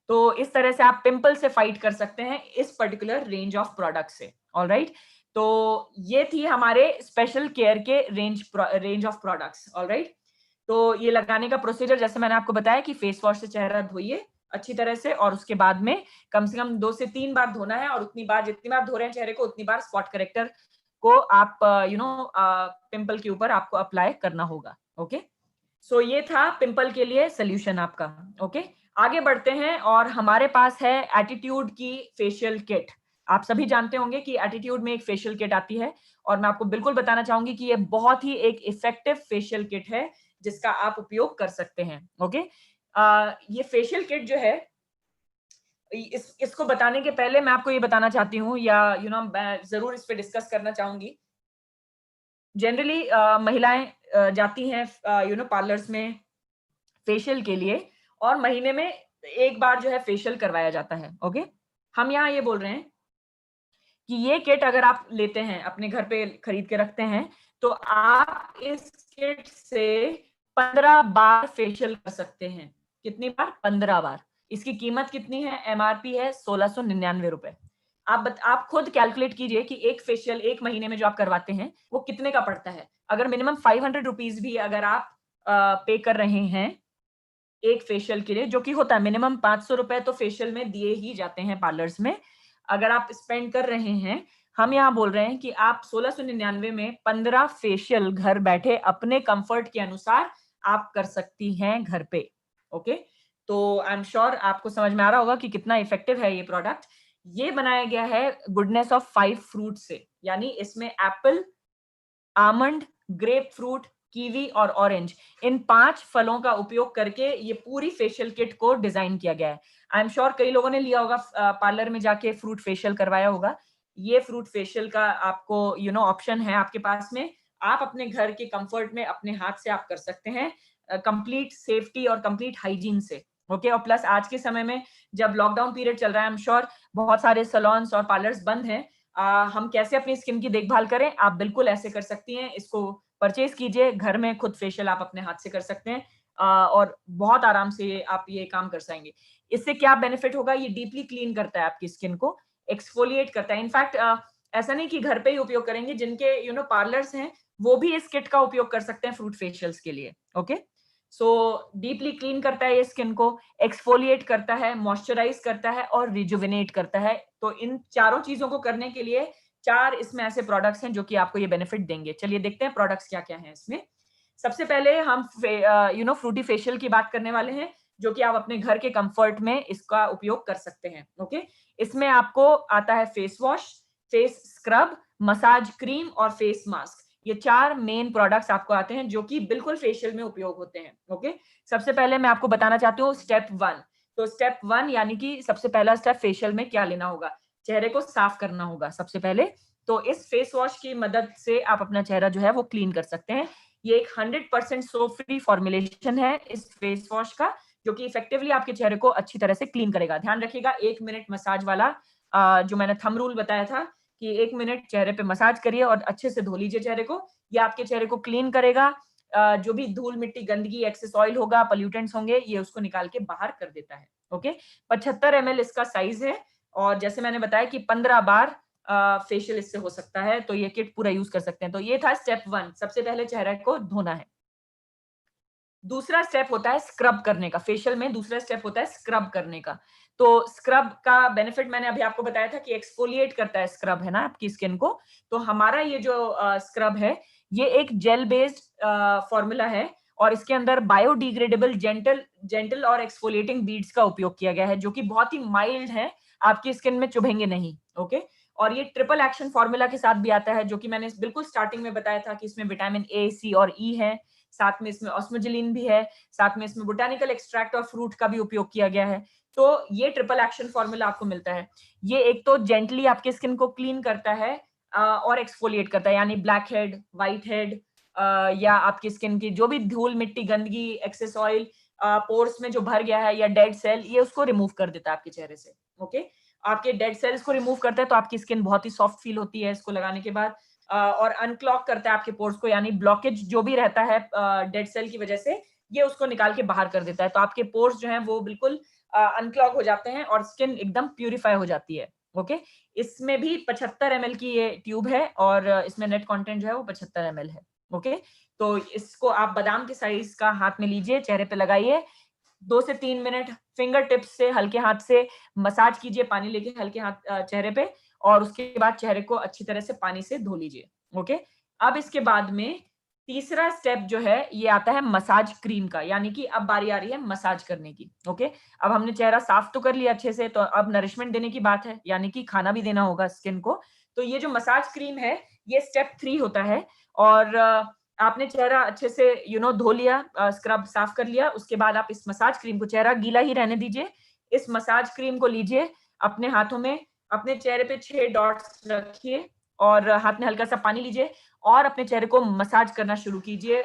तो इस तरह से आप पिंपल से फाइट कर सकते हैं इस पर्टिकुलर रेंज ऑफ प्रोडक्ट से। ऑलराइट, तो ये थी हमारे स्पेशल केयर के रेंज ऑफ प्रोडक्ट्स। ऑलराइट, तो ये लगाने का प्रोसीजर जैसे मैंने आपको बताया कि फेस वॉश से चेहरा धोइए अच्छी तरह से, और उसके बाद में कम से कम 2 से 3 बार धोना है, और उतनी बार, जितनी बार धो रहे हैं चेहरे को, उतनी बार स्पॉट करेक्टर को आप पिंपल के ऊपर आपको अप्लाई करना होगा। ओके, सो ये था पिंपल के लिए सोल्यूशन आपका। ओके, आगे बढ़ते हैं, और हमारे पास है एटीट्यूड की फेशियल किट। आप सभी जानते होंगे कि एटीट्यूड में एक फेशियल किट आती है, और मैं आपको बिल्कुल बताना चाहूंगी कि ये बहुत ही एक इफेक्टिव फेशियल किट है जिसका आप उपयोग कर सकते हैं। ओके, ये फेशियल किट जो है, इसको बताने के पहले मैं आपको ये बताना चाहती हूँ, या मैं जरूर इस पे डिस्कस करना चाहूंगी। जनरली महिलाएं जाती हैं पार्लर्स में फेशियल के लिए, और महीने में एक बार जो है फेशियल करवाया जाता है। ओके, हम यहाँ ये बोल रहे हैं कि ये किट अगर आप लेते हैं, अपने घर पे खरीद के रखते हैं, तो आप इस किट से 15 बार फेशियल कर सकते हैं। कितनी बार? 15 बार। इसकी कीमत कितनी है? एमआरपी है 1699 रुपए। आप खुद कैलकुलेट कीजिए कि एक फेशियल एक महीने में जो आप करवाते हैं वो कितने का पड़ता है। अगर मिनिमम 500 रुपीज भी अगर आप पे कर रहे हैं एक फेशियल के लिए, जो कि होता है मिनिमम 500 रुपए तो फेशियल में दिए ही जाते हैं पार्लर्स में, अगर आप स्पेंड कर रहे हैं, हम यहाँ बोल रहे हैं कि आप 1699 में 15 फेशियल घर बैठे अपने कंफर्ट के अनुसार आप कर सकती हैं घर पे। ओके, तो आई एम श्योर आपको समझ में आ रहा होगा कि कितना इफेक्टिव है ये प्रोडक्ट। ये बनाया गया है गुडनेस ऑफ 5 फ्रूट से, यानी इसमें Apple, almond, grep fruit, kiwi और ऑरेंज, इन 5 फलों का उपयोग करके ये पूरी फेशियल किट को डिजाइन किया गया है। आई एम श्योर कई लोगों ने लिया होगा, पार्लर में जाके फ्रूट फेशियल करवाया होगा। ये फ्रूट फेशियल का आपको ऑप्शन है आपके पास में। आप अपने घर के कंफर्ट में अपने हाथ से आप कर सकते हैं, कंप्लीट सेफ्टी और कंप्लीट हाइजीन से। ओके, और प्लस आज के समय में जब लॉकडाउन पीरियड चल रहा है, आई एम श्योर बहुत सारे सैलून्स और पार्लर्स बंद हैं। हम कैसे अपनी स्किन की देखभाल करें? आप बिल्कुल ऐसे कर सकती हैं, इसको परचेज कीजिए, घर में खुद फेशियल आप अपने हाथ से कर सकते हैं, और बहुत आराम से आप ये काम कर पाएंगे। इससे क्या बेनिफिट होगा? ये डीपली क्लीन करता है आपकी स्किन को, एक्सफोलिएट करता है। इनफैक्ट ऐसा नहीं कि घर पे ही उपयोग करेंगे, जिनके पार्लर्स हैं वो भी इस किट का उपयोग कर सकते हैं फ्रूट फेशियल्स के लिए। ओके, सो डीपली क्लीन करता है ये स्किन को, एक्सफोलिएट करता है, मॉइस्चराइज करता है और रिजुविनेट करता है। तो इन चारों चीजों को करने के लिए 4 इसमें ऐसे प्रोडक्ट्स हैं जो कि आपको ये बेनिफिट देंगे। चलिए देखते हैं प्रोडक्ट्स क्या-क्या हैं इसमें। सबसे पहले हम फ्रूटी फेशियल की बात करने वाले हैं, जो कि आप अपने घर के कंफर्ट में इसका उपयोग कर सकते हैं। ओके, इसमें आपको आता है face wash, face scrub, massage cream और फेस मास्क। ये 4 मेन प्रोडक्ट्स आपको आते हैं जो कि बिल्कुल फेशियल में उपयोग होते हैं। ओके, सबसे पहले मैं आपको बताना चाहती हूँ स्टेप 1। तो स्टेप 1 यानी कि सबसे पहला स्टेप फेशियल में क्या लेना होगा? चेहरे को साफ करना होगा सबसे पहले। तो इस फेस वॉश की मदद से आप अपना चेहरा जो है वो क्लीन कर सकते हैं। ये एक 100% सोप फ्री फॉर्मुलेशन है इस फेस वॉश का, जो कि इफेक्टिवली आपके चेहरे को अच्छी तरह से क्लीन करेगा। ध्यान रखिएगा 1 मिनट मसाज वाला, जो मैंने थंब रूल बताया था कि 1 मिनट चेहरे पे मसाज करिए और अच्छे से धो लीजिए चेहरे को। ये आपके चेहरे को क्लीन करेगा। जो भी धूल मिट्टी गंदगी एक्सेस ऑयल होगा, पोल्यूटेंट्स होंगे, ये उसको निकाल के बाहर कर देता है। ओके, 75 ml इसका साइज है, और जैसे मैंने बताया कि 15 बार फेशियल इससे हो सकता है, तो ये किट पूरा यूज कर सकते हैं। तो ये था स्टेप 1, सबसे पहले चेहरे को धोना है। दूसरा स्टेप होता है स्क्रब करने का। फेशियल में दूसरा स्टेप होता है स्क्रब करने का। तो स्क्रब का बेनिफिट मैंने अभी आपको बताया था कि एक्सफोलिएट करता है स्क्रब, है ना, आपकी स्किन को। तो हमारा ये जो स्क्रब है, ये एक जेल बेस्ड फॉर्मूला है, और इसके अंदर बायोडिग्रेडेबल जेंटल और एक्सफोलिएटिंग बीड्स का उपयोग किया गया है, जो कि बहुत ही माइल्ड है, आपकी स्किन में चुभेंगे नहीं। ओके, और ये ट्रिपल एक्शन फॉर्मूला के साथ भी आता है, जो कि मैंने बिल्कुल स्टार्टिंग में बताया था कि इसमें विटामिन ए, सी और ई है, साथ में इसमें ऑस्मोजिलिन भी है, साथ में इसमें बोटानिकल एक्सट्रैक्ट और फ्रूट का भी उपयोग किया गया है। तो ये ट्रिपल एक्शन फॉर्मूला आपको मिलता है। ये एक तो जेंटली आपके स्किन को क्लीन करता है और एक्सफोलिएट करता है, यानी ब्लैक हेड, व्हाइट हेड या आपकी स्किन की जो भी धूल मिट्टी गंदगी, एक्सेस ऑयल पोर्स में जो भर गया है या डेड सेल, ये उसको रिमूव कर देता है आपके चेहरे से। ओके, आपके डेड सेल्स को रिमूव करता है, तो आपकी स्किन बहुत ही सॉफ्ट फील होती है इसको लगाने के बाद, और अनक्लॉग करता है आपके पोर्स को, यानी ब्लॉकेज जो भी रहता है डेड सेल की वजह से, ये उसको निकाल के बाहर कर देता है। तो आपके पोर्स जो हैं वो बिल्कुल अनक्लॉग हो जाते हैं और स्किन एकदम प्यूरिफाई हो जाती है। ओके, इसमें भी 75 ml की ये ट्यूब है और इसमें नेट कंटेंट जो है वो 75 ml है। ओके, तो इसको आप बादाम के साइज का हाथ में लीजिए, चेहरे पे लगाइए, 2 से 3 मिनट फिंगर टिप्स से हल्के हाथ से मसाज कीजिए, पानी लेके हल्के हाथ चेहरे पे, और उसके बाद चेहरे को अच्छी तरह से पानी से धो लीजिए। ओके, अब इसके बाद में तीसरा स्टेप जो है ये आता है मसाज क्रीम का, यानी कि अब बारी आ रही है मसाज करने की। ओके, अब हमने चेहरा साफ तो कर लिया अच्छे से, तो अब नरिशमेंट देने की बात है, यानी कि खाना भी देना होगा स्किन को। तो ये जो मसाज क्रीम है ये स्टेप 3 होता है, और आपने चेहरा अच्छे से धो लिया, स्क्रब साफ कर लिया, उसके बाद आप इस मसाज क्रीम को, चेहरा गीला ही रहने दीजिए, इस मसाज क्रीम को लीजिए अपने हाथों में, अपने चेहरे पे 6 डॉट्स रखिए और हाथ में हल्का सा पानी लीजिए और अपने चेहरे को मसाज करना शुरू कीजिए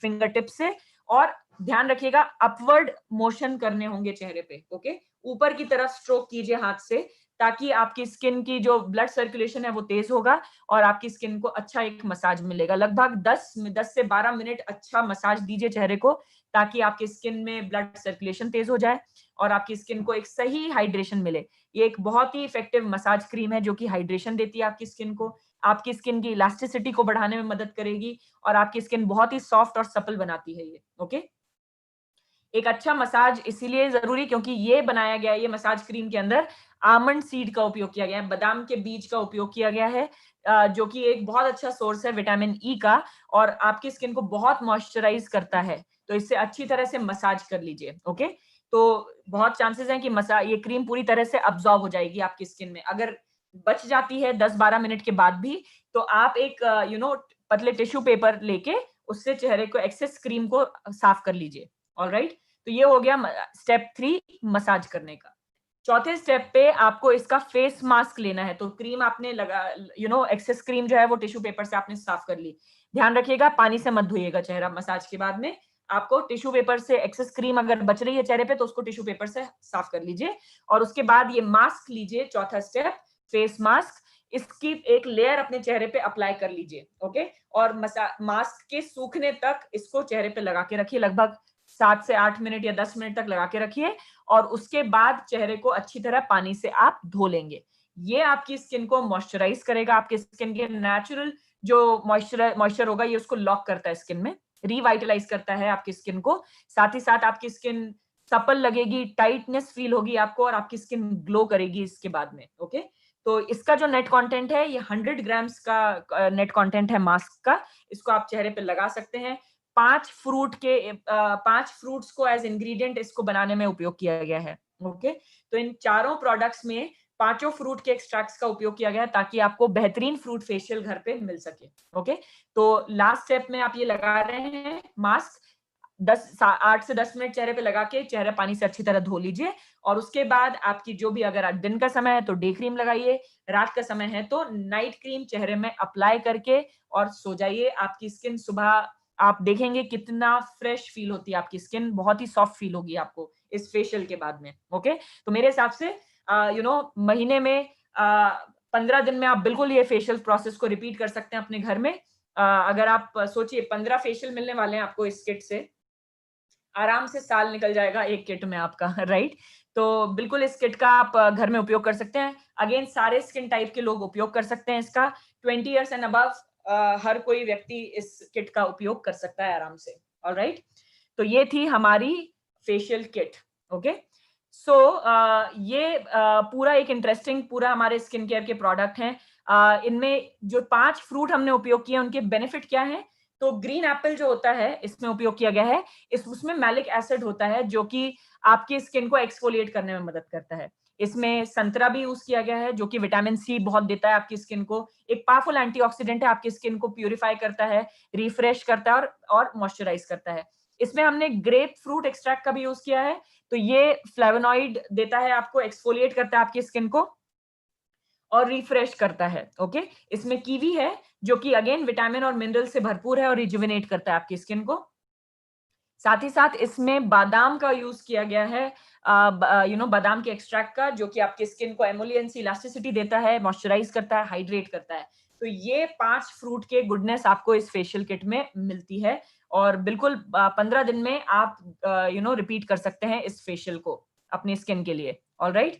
फिंगर टिप से, और ध्यान रखिएगा अपवर्ड मोशन करने होंगे चेहरे पे। ओके, ऊपर की तरफ स्ट्रोक कीजिए हाथ से, ताकि आपकी स्किन की जो ब्लड सर्कुलेशन है वो तेज होगा और आपकी स्किन को अच्छा एक मसाज मिलेगा। लगभग 10 से 12 मिनट अच्छा मसाज दीजिए चेहरे को, ताकि आपकी स्किन में ब्लड सर्कुलेशन तेज हो जाए और आपकी स्किन को एक सही हाइड्रेशन मिले। ये एक बहुत ही इफेक्टिव मसाज क्रीम है, जो कि हाइड्रेशन देती है आपकी स्किन को, आपकी स्किन की इलास्टिसिटी को बढ़ाने में मदद करेगी, और आपकी स्किन बहुत ही सॉफ्ट और सपल बनाती है ये। ओके, एक अच्छा मसाज इसीलिए जरूरी क्योंकि ये बनाया गया है, ये मसाज क्रीम के अंदर आमंड सीड का उपयोग किया गया है, बादाम के बीज का उपयोग किया गया है, जो कि एक बहुत अच्छा सोर्स है विटामिन ई का, और आपकी स्किन को बहुत मॉइस्चराइज करता है। तो इससे अच्छी तरह से मसाज कर लीजिए। ओके, तो बहुत चांसेस हैं कि ये क्रीम पूरी तरह से अब्सॉर्ब हो जाएगी आपकी स्किन में। अगर बच जाती है 10-12 मिनट के बाद भी, तो आप एक पतले टिश्यू पेपर लेके उससे चेहरे को एक्सेस क्रीम को साफ कर लीजिए। ऑलराइट, तो ये हो गया स्टेप 3 मसाज करने का। चौथे स्टेप पे आपको इसका फेस मास्क लेना है। तो क्रीम आपने लगा, एक्सेस क्रीम जो है वो टिश्यू पेपर से आपने साफ कर ली। ध्यान रखिएगा पानी से मत धोइएगा चेहरा मसाज के बाद में। आपको टिश्यू पेपर से एक्सेस क्रीम अगर बच रही है चेहरे पे, तो उसको टिश्यू पेपर से साफ कर लीजिए, और उसके बाद ये मास्क लीजिए, चौथा स्टेप फेस मास्क, इसकी एक लेयर अपने चेहरे पे अप्लाई कर लीजिए। ओके, और मास्क के सूखने तक इसको चेहरे पे लगा के रखिए, लगभग 7 से 8 मिनट या 10 मिनट तक लगा के रखिए, और उसके बाद चेहरे को अच्छी तरह पानी से आप धो लेंगे। ये आपकी स्किन को मॉइस्चराइज करेगा, आपके स्किन के नेचुरल जो मॉइस्चर होगा ये उसको लॉक करता है स्किन में, रिवाइटलाइज करता है आपकी स्किन को। साथ ही साथ आपकी स्किन सपल लगेगी, टाइटनेस फील होगी आपको, और आपकी स्किन ग्लो करेगी इसके बाद में। ओके, तो इसका जो नेट कंटेंट है ये 100 ग्राम्स का नेट कंटेंट है मास्क का। इसको आप चेहरे पे लगा सकते हैं। 5 फ्रूट्स को एज इंग्रेडिएंट इसको बनाने में उपयोग किया गया है। ओके, तो इन चारों प्रोडक्ट्स में पांचों फ्रूट के एक्सट्रैक्ट्स का उपयोग किया गया है, ताकि आपको बेहतरीन फ्रूट फेशियल घर पे मिल सके। ओके, तो लास्ट स्टेप में आप ये लगा रहे हैं मास्क, 8 से 10 मिनट चेहरे पे लगा के चेहरा पानी से अच्छी तरह धो लीजिए, और उसके बाद आपकी जो भी, अगर दिन का समय है तो डे क्रीम लगाइए, रात का समय है तो नाइट क्रीम चेहरे में अप्लाई करके और सो जाइए। आपकी स्किन सुबह आप देखेंगे कितना फ्रेश फील होती है आपकी स्किन, बहुत ही सॉफ्ट फील होगी आपको इस फेशियल के बाद में। ओके, तो मेरे हिसाब से महीने में 15 दिन में आप बिल्कुल ये फेशियल प्रोसेस को रिपीट कर सकते हैं अपने घर में। अगर आप सोचिए 15 फेशियल मिलने वाले हैं आपको इस किट से, आराम से साल निकल जाएगा एक किट में आपका। राइट, तो बिल्कुल इस किट का आप घर में उपयोग कर सकते हैं। अगेन सारे स्किन टाइप के लोग उपयोग कर सकते हैं इसका, 20 इयर्स एंड अबव हर कोई व्यक्ति इस किट का उपयोग कर सकता है आराम से। ऑलराइट, तो ये थी हमारी फेशियल किट। ओके, सो ये पूरा एक इंटरेस्टिंग पूरा हमारे स्किन केयर के प्रोडक्ट हैं। इनमें जो 5 फ्रूट हमने उपयोग किए उनके बेनिफिट क्या है, तो ग्रीन एप्पल जो होता है इसमें उपयोग किया गया है, उसमें मैलिक एसिड होता है जो कि आपकी स्किन को एक्सफोलिएट करने में मदद करता है। इसमें संतरा भी यूज किया गया है जो कि विटामिन सी बहुत देता है आपकी स्किन को, एक पावरफुल एंटीऑक्सीडेंट है, आपकी स्किन को प्यूरिफाई करता है, रिफ्रेश करता है और मॉइस्चराइज करता है। इसमें हमने ग्रेप फ्रूट एक्सट्रैक्ट का भी यूज किया है, तो ये फ्लेवोनॉइड देता है आपको, एक्सफोलिएट करता है आपकी स्किन को और रिफ्रेश करता है। ओके, इसमें कीवी है जो कि अगेन विटामिन और मिनरल से भरपूर है और रिजुविनेट करता है आपकी स्किन को। साथ ही साथ इसमें बादाम का यूज किया गया है, बादाम के एक्सट्रैक्ट का, जो कि आपकी स्किन को एमोलियंस इलास्टिसिटी देता है, मॉइस्चराइज करता है, हाइड्रेट करता है। तो ये 5 फ्रूट के गुडनेस आपको इस फेशियल किट में मिलती है और बिल्कुल 15 दिन में आप रिपीट कर सकते हैं इस फेशियल को अपनी स्किन के लिए। ऑलराइट,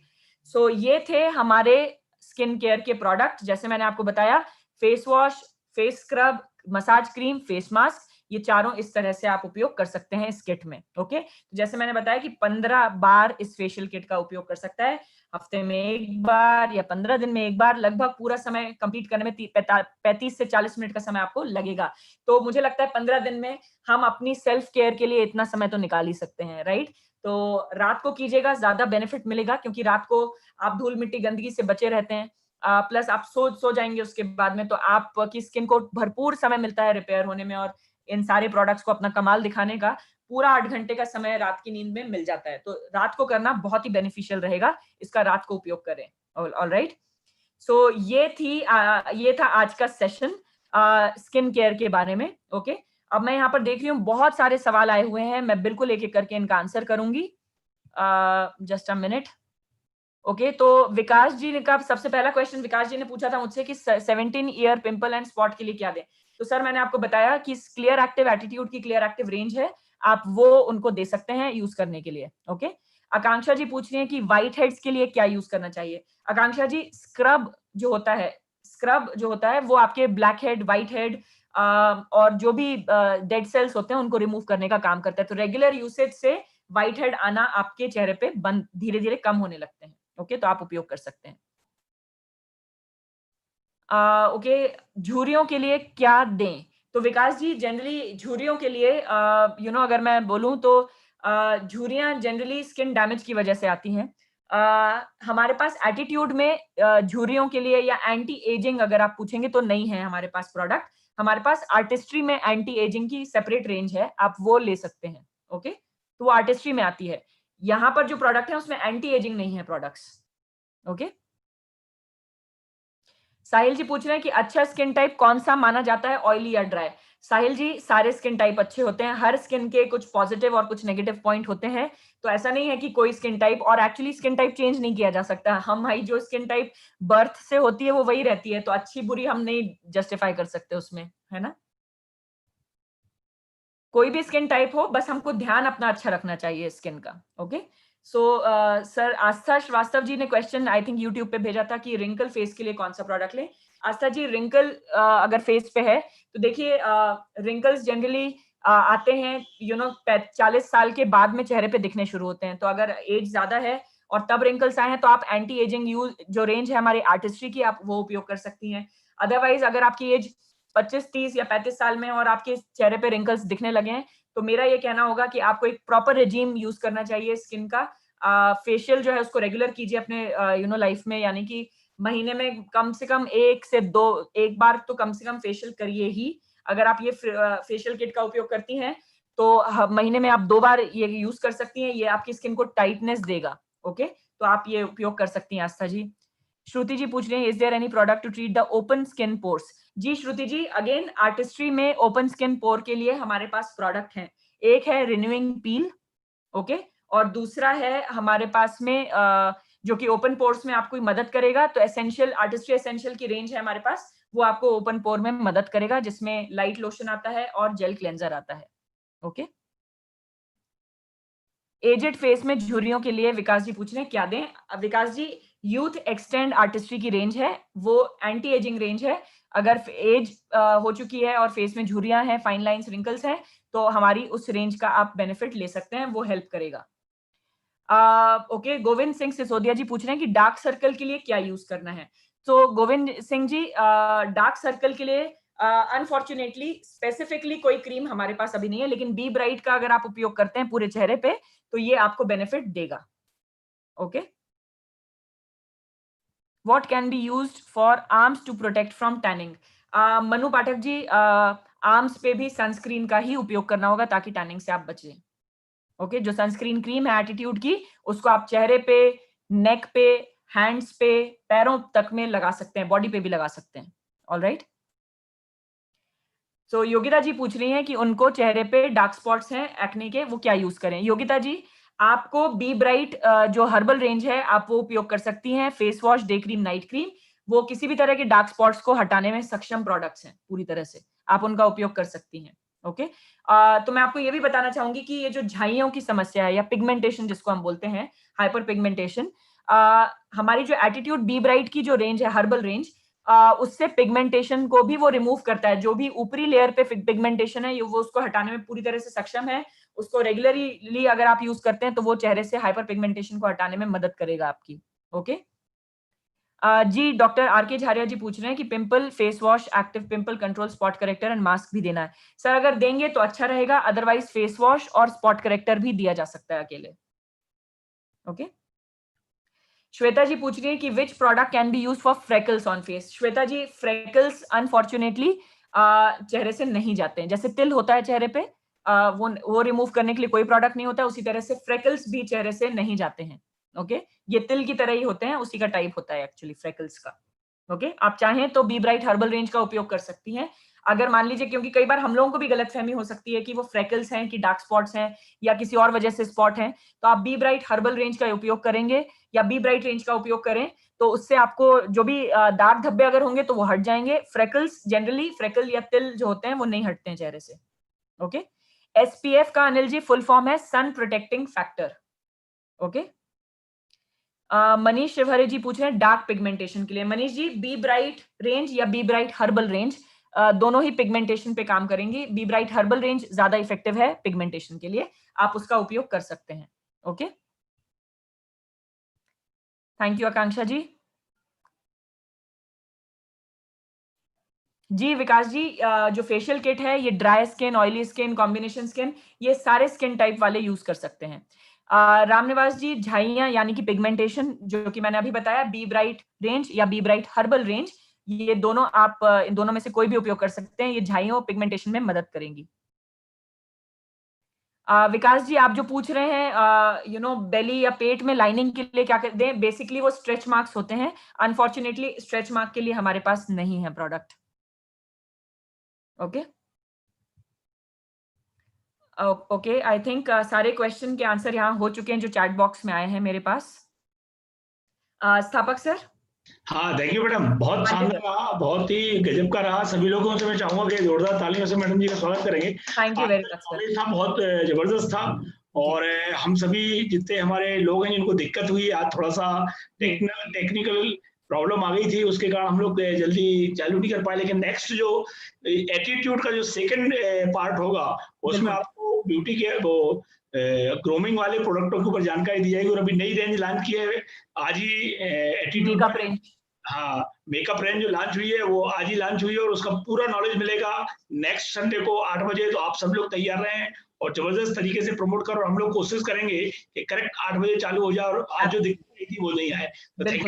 सो ये थे हमारे स्किन केयर के प्रोडक्ट। जैसे मैंने आपको बताया, face wash, face scrub, massage cream, face mask, ये चारों इस तरह से आप उपयोग कर सकते हैं इस किट में। ओके, तो जैसे मैंने बताया कि 15 बार इस फेशियल किट का उपयोग कर सकता है, हफ्ते में 1 बार या 15 दिन में 1 बार, लगभग पूरा समय कंप्लीट करने में 35 से 40 मिनट का समय आपको लगेगा। तो मुझे लगता है 15 दिन में हम अपनी सेल्फ केयर के लिए इतना समय तो निकाल ही सकते हैं, राइट? तो रात को कीजिएगा, ज्यादा बेनिफिट मिलेगा, क्योंकि रात को आप धूल मिट्टी गंदगी से बचे रहते हैं, प्लस आप सो जाएंगे उसके बाद में, तो आपकी स्किन को भरपूर समय मिलता है रिपेयर होने में और इन सारे प्रोडक्ट्स को अपना कमाल दिखाने का। पूरा 8 घंटे का समय रात की नींद में मिल जाता है, तो रात को करना बहुत ही बेनिफिशियल रहेगा, इसका रात को उपयोग करें। ऑलराइट, सो ये था आज का सेशन स्किन केयर के बारे में। ओके, अब मैं यहाँ पर देख रही हूँ बहुत सारे सवाल आए हुए हैं, मैं बिल्कुल एक एक करके इनका आंसर करूंगी। Just a minute. ओके, तो विकास जी का सबसे पहला क्वेश्चन विकास जी ने पूछा था मुझसे कि 17 ईयर पिंपल एंड स्पॉट के लिए क्या दें। तो सर, मैंने आपको बताया कि क्लियर एक्टिव एटीट्यूड की क्लियर एक्टिव रेंज है, आप वो उनको दे सकते हैं यूज करने के लिए। ओके, आकांक्षा जी पूछ रही हैं कि व्हाइट हेड्स के लिए क्या यूज करना चाहिए। आकांक्षा जी, स्क्रब जो होता है वो आपके ब्लैक हेड, व्हाइट हेड और जो भी डेड सेल्स होते हैं उनको रिमूव करने का काम करता है। तो रेगुलर यूसेज से व्हाइट हेड आना आपके चेहरे पे बंद, धीरे धीरे कम होने लगते हैं। ओके, तो आप उपयोग कर सकते हैं। ओके, झुर्रियों के लिए क्या दें? तो विकास जी, जनरली झुर्रियों के लिए अगर मैं बोलूं तो झुर्रियां जनरली स्किन डैमेज की वजह से आती हैं। हमारे पास एटीट्यूड में झुर्रियों के लिए या एंटी एजिंग अगर आप पूछेंगे तो नहीं है हमारे पास प्रोडक्ट। हमारे पास आर्टिस्ट्री में एंटी एजिंग की सेपरेट रेंज है, आप वो ले सकते हैं। ओके, तो वो आर्टिस्ट्री में आती है। यहाँ पर जो प्रोडक्ट है उसमें एंटी एजिंग नहीं है प्रोडक्ट्स। ओके, साहिल जी पूछ रहे हैं कि अच्छा स्किन टाइप कौन सा माना जाता है, ऑयली या ड्राई? साहिल जी, सारे स्किन टाइप अच्छे होते हैं, हर स्किन के कुछ पॉजिटिव और कुछ नेगेटिव पॉइंट होते हैं। तो ऐसा नहीं है कि कोई स्किन टाइप, और एक्चुअली स्किन टाइप चेंज नहीं किया जा सकता, हमारी जो स्किन टाइप बर्थ से होती है वो वही रहती है, तो अच्छी बुरी हम नहीं जस्टिफाई कर सकते उसमें, है ना? कोई भी स्किन टाइप हो, बस हमको ध्यान अपना अच्छा रखना चाहिए स्किन का। ओके, सो सर आस्था श्रीवास्तव जी ने क्वेश्चन आई थिंक यूट्यूब पे भेजा था कि रिंकल फेस के लिए कौन सा प्रोडक्ट लें। आस्था जी, रिंकल अगर फेस पे है तो देखिए, रिंकल्स जनरली आते हैं 40 साल के बाद में चेहरे पे दिखने शुरू होते हैं। तो अगर एज ज्यादा है और तब रिंकल्स आए हैं तो आप एंटी एजिंग यूज जो रेंज है हमारी आर्टिस्ट्री की, आप वो उपयोग कर सकती हैं। अदरवाइज अगर आपकी एज 25, 30 या 35 साल में और आपके चेहरे पे रिंकल्स दिखने लगे हैं, तो मेरा ये कहना होगा कि आपको एक प्रॉपर रेजीम यूज करना चाहिए स्किन का। फेशियल जो है उसको रेगुलर कीजिए अपने लाइफ में, यानी कि महीने में कम से कम 1 से 2, एक बार तो कम से कम फेशियल करिए ही। अगर आप ये फेशियल किट का उपयोग करती हैं तो महीने में आप 2 बार ये यूज कर सकती हैं, ये आपकी स्किन को टाइटनेस देगा। ओके, तो आप ये उपयोग कर सकती हैं। आस्था जी, श्रुति जी पूछ रहे हैं, is there any product to treat the open skin pores? जी श्रुति जी, अगेन आर्टिस्ट्री में ओपन स्किन पोर के लिए हमारे पास प्रोडक्ट हैं। एक है रिन्यूइंग पील, ओके, और दूसरा है हमारे पास में जो कि ओपन पोर्स में आपको मदद करेगा। तो एसेंशियल, आर्टिस्ट्री एसेंशियल की रेंज है हमारे पास, वो आपको ओपन पोर में मदद करेगा, जिसमें लाइट लोशन आता है और जेल क्लेंजर आता है। ओके, एजेड फेस में झुर्रियों के लिए विकास जी पूछ रहे हैं क्या दें। विकास जी, यूथ एक्सटेंड आर्टिस्ट्री की रेंज है, वो एंटी एजिंग रेंज है। अगर एज हो चुकी है और फेस में झुर्रियां हैं, फाइन लाइंस, रिंकल्स हैं, तो हमारी उस रेंज का आप बेनिफिट ले सकते हैं, वो हेल्प करेगा। ओके, गोविंद सिंह सिसोदिया जी पूछ रहे हैं कि डार्क सर्कल के लिए क्या यूज करना है। तो गोविंद सिंह जी, डार्क सर्कल के लिए अनफॉर्चुनेटली स्पेसिफिकली कोई क्रीम हमारे पास अभी नहीं है, लेकिन बी ब्राइट का अगर आप उपयोग करते हैं पूरे चेहरे पे तो ये आपको बेनिफिट देगा। Okay, what can be used for arms to protect from tanning? Manu Pathak ji, arms पे भी सनस्क्रीन का ही उपयोग करना होगा ताकि टैनिंग से आप बचें। ओके, जो सनस्क्रीन क्रीम है एटीट्यूड की, उसको आप चेहरे पे, नेक पे, हैंड्स पे, पैरों तक में लगा सकते हैं, बॉडी पे भी लगा सकते हैं। ऑलराइट, सो योगिता जी पूछ रही हैं कि उनको चेहरे पे डार्क स्पॉट्स हैं एक्ने के, वो क्या यूज करें? योगिता जी, आपको बी ब्राइट जो हर्बल रेंज है आप वो उपयोग कर सकती हैं, face wash, day cream, night cream, वो किसी भी तरह के डार्क स्पॉट्स को हटाने में सक्षम प्रोडक्ट्स हैं पूरी तरह से, आप उनका उपयोग कर सकती हैं। ओके, तो मैं आपको ये भी बताना चाहूंगी कि ये जो झाइयों की समस्या है या पिगमेंटेशन जिसको हम बोलते हैं, हाइपर पिगमेंटेशन, हमारी जो एटीट्यूड बी ब्राइट की जो रेंज है, हर्बल रेंज, उससे पिगमेंटेशन को भी वो रिमूव करता है। जो भी ऊपरी लेयर पे पिगमेंटेशन है वो उसको हटाने में पूरी तरह से सक्षम है। उसको रेगुलरली अगर आप यूज करते हैं तो वो चेहरे से हाइपर पिगमेंटेशन को हटाने में मदद करेगा आपकी। ओके, जी डॉक्टर आर के झारिया जी पूछ रहे हैं कि pimple face wash, active pimple control, spot character and mask भी देना है। सर अगर देंगे तो अच्छा रहेगा, अदरवाइज फेस वॉश और स्पॉट करेक्टर भी दिया जा सकता है अकेले। ओके, श्वेता जी पूछ रही है कि which product can be use for freckles on face? Shweta ji, freckles unfortunately चेहरे से नहीं जाते हैं। जैसे तिल होता है चेहरे पे, वो रिमूव करने के लिए कोई प्रोडक्ट नहीं होता, उसी तरह से फ्रेकल्स भी चेहरे से नहीं जाते हैं। ओके, ये तिल की तरह ही होते हैं, उसी का टाइप होता है एक्चुअली फ्रेकल्स का। ओके, आप चाहें तो बी ब्राइट हर्बल रेंज का उपयोग कर सकती हैं। अगर मान लीजिए, क्योंकि कई बार हम लोगों को भी गलतफहमी हो सकती है कि वो फ्रेकल्स हैं कि डार्क स्पॉट्स हैं या किसी और वजह से स्पॉट हैं, तो आप बी ब्राइट हर्बल रेंज का उपयोग करेंगे या बी ब्राइट रेंज का उपयोग करें तो उससे आपको जो भी दाग धब्बे अगर होंगे तो वो हट जाएंगे। फ्रेकल्स, जनरली फ्रेकल या तिल जो होते हैं वो नहीं हटते हैं चेहरे से। ओके, एसपीएफ का अनिल जी फुल फॉर्म है sun protecting factor. Okay, Manish Shivhare ji पूछ रहे हैं डार्क पिगमेंटेशन के लिए। Manish ji, B bright range या बी ब्राइट हर्बल रेंज दोनों ही पिगमेंटेशन पे काम करेंगी। बी ब्राइट हर्बल रेंज ज्यादा इफेक्टिव है पिगमेंटेशन के लिए, आप उसका उपयोग कर सकते हैं। Okay, thank you Akanksha ji. जी विकास जी, जो फेशियल किट है ये dry skin, oily skin, combination skin, ये सारे स्किन टाइप वाले यूज कर सकते हैं। रामनिवास जी, झाइयां यानी कि पिगमेंटेशन जो कि मैंने अभी बताया, बी ब्राइट रेंज या बी ब्राइट हर्बल रेंज, ये दोनों आप इन दोनों में से कोई भी उपयोग कर सकते हैं, ये झाइयों पिगमेंटेशन में मदद करेंगी। विकास जी, आप जो पूछ रहे हैं बेली या पेट में लाइनिंग के लिए क्या कर दें, बेसिकली वो स्ट्रेच मार्क्स होते हैं। अनफॉर्चुनेटली स्ट्रेच मार्क के लिए हमारे पास नहीं है product. Okay, okay, I think सारे क्वेश्चन के आंसर यहाँ हो चुके हैं जो चैट बॉक्स में आए हैं मेरे पास। स्थापक सर। हाँ, थैंक यू मैडम, बहुत शानदार रहा, बहुत ही गजब का रहा। सभी लोगों से मैं चाहूंगा कि जोरदार तालियों से मैडम जी का स्वागत करेंगे। Thank you very much sir. Topic था बहुत जबरदस्त था, और हम सभी जितने हमारे लोग हैं जिनको दिक्कत हुई, आज थोड़ा सा टेक्निकल प्रॉब्लम आ गई थी, उसके कारण हम लोग जल्दी चालू नहीं कर पाए। लेकिन नेक्स्ट जो एटीट्यूड का जो सेकंड पार्ट होगा उसमें आपको ब्यूटी के वो ग्रूमिंग वाले प्रोडक्टों के ऊपर जानकारी दी जाएगी। और अभी नई रेंज लॉन्च की है आज ही एटीट्यूड, हाँ, मेकअप रेंज जो लॉन्च हुई है वो आज ही लॉन्च हुई है, और उसका पूरा नॉलेज मिलेगा नेक्स्ट संडे को 8 बजे। तो आप सब लोग तैयार रहें और जबरदस्त तरीके से प्रमोट करो। हम लोग कोशिश करेंगे कि करेक्ट 8 बजे चालू हो जाए और आज जो दिक्कत आई थी वो नहीं आए। तो thank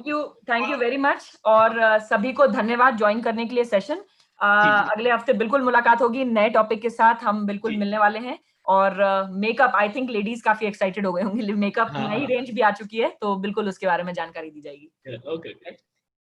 you, thank you very much, और सभी को धन्यवाद ज्वाइन करने के लिए सेशन। अगले हफ्ते बिल्कुल मुलाकात होगी नए टॉपिक के साथ, हम बिल्कुल मिलने वाले हैं। और मेकअप, आई थिंक लेडीज काफी एक्साइटेड हो गए होंगे, मेकअप नई रेंज भी आ चुकी है तो बिल्कुल उसके बारे में जानकारी दी जाएगी। ओके।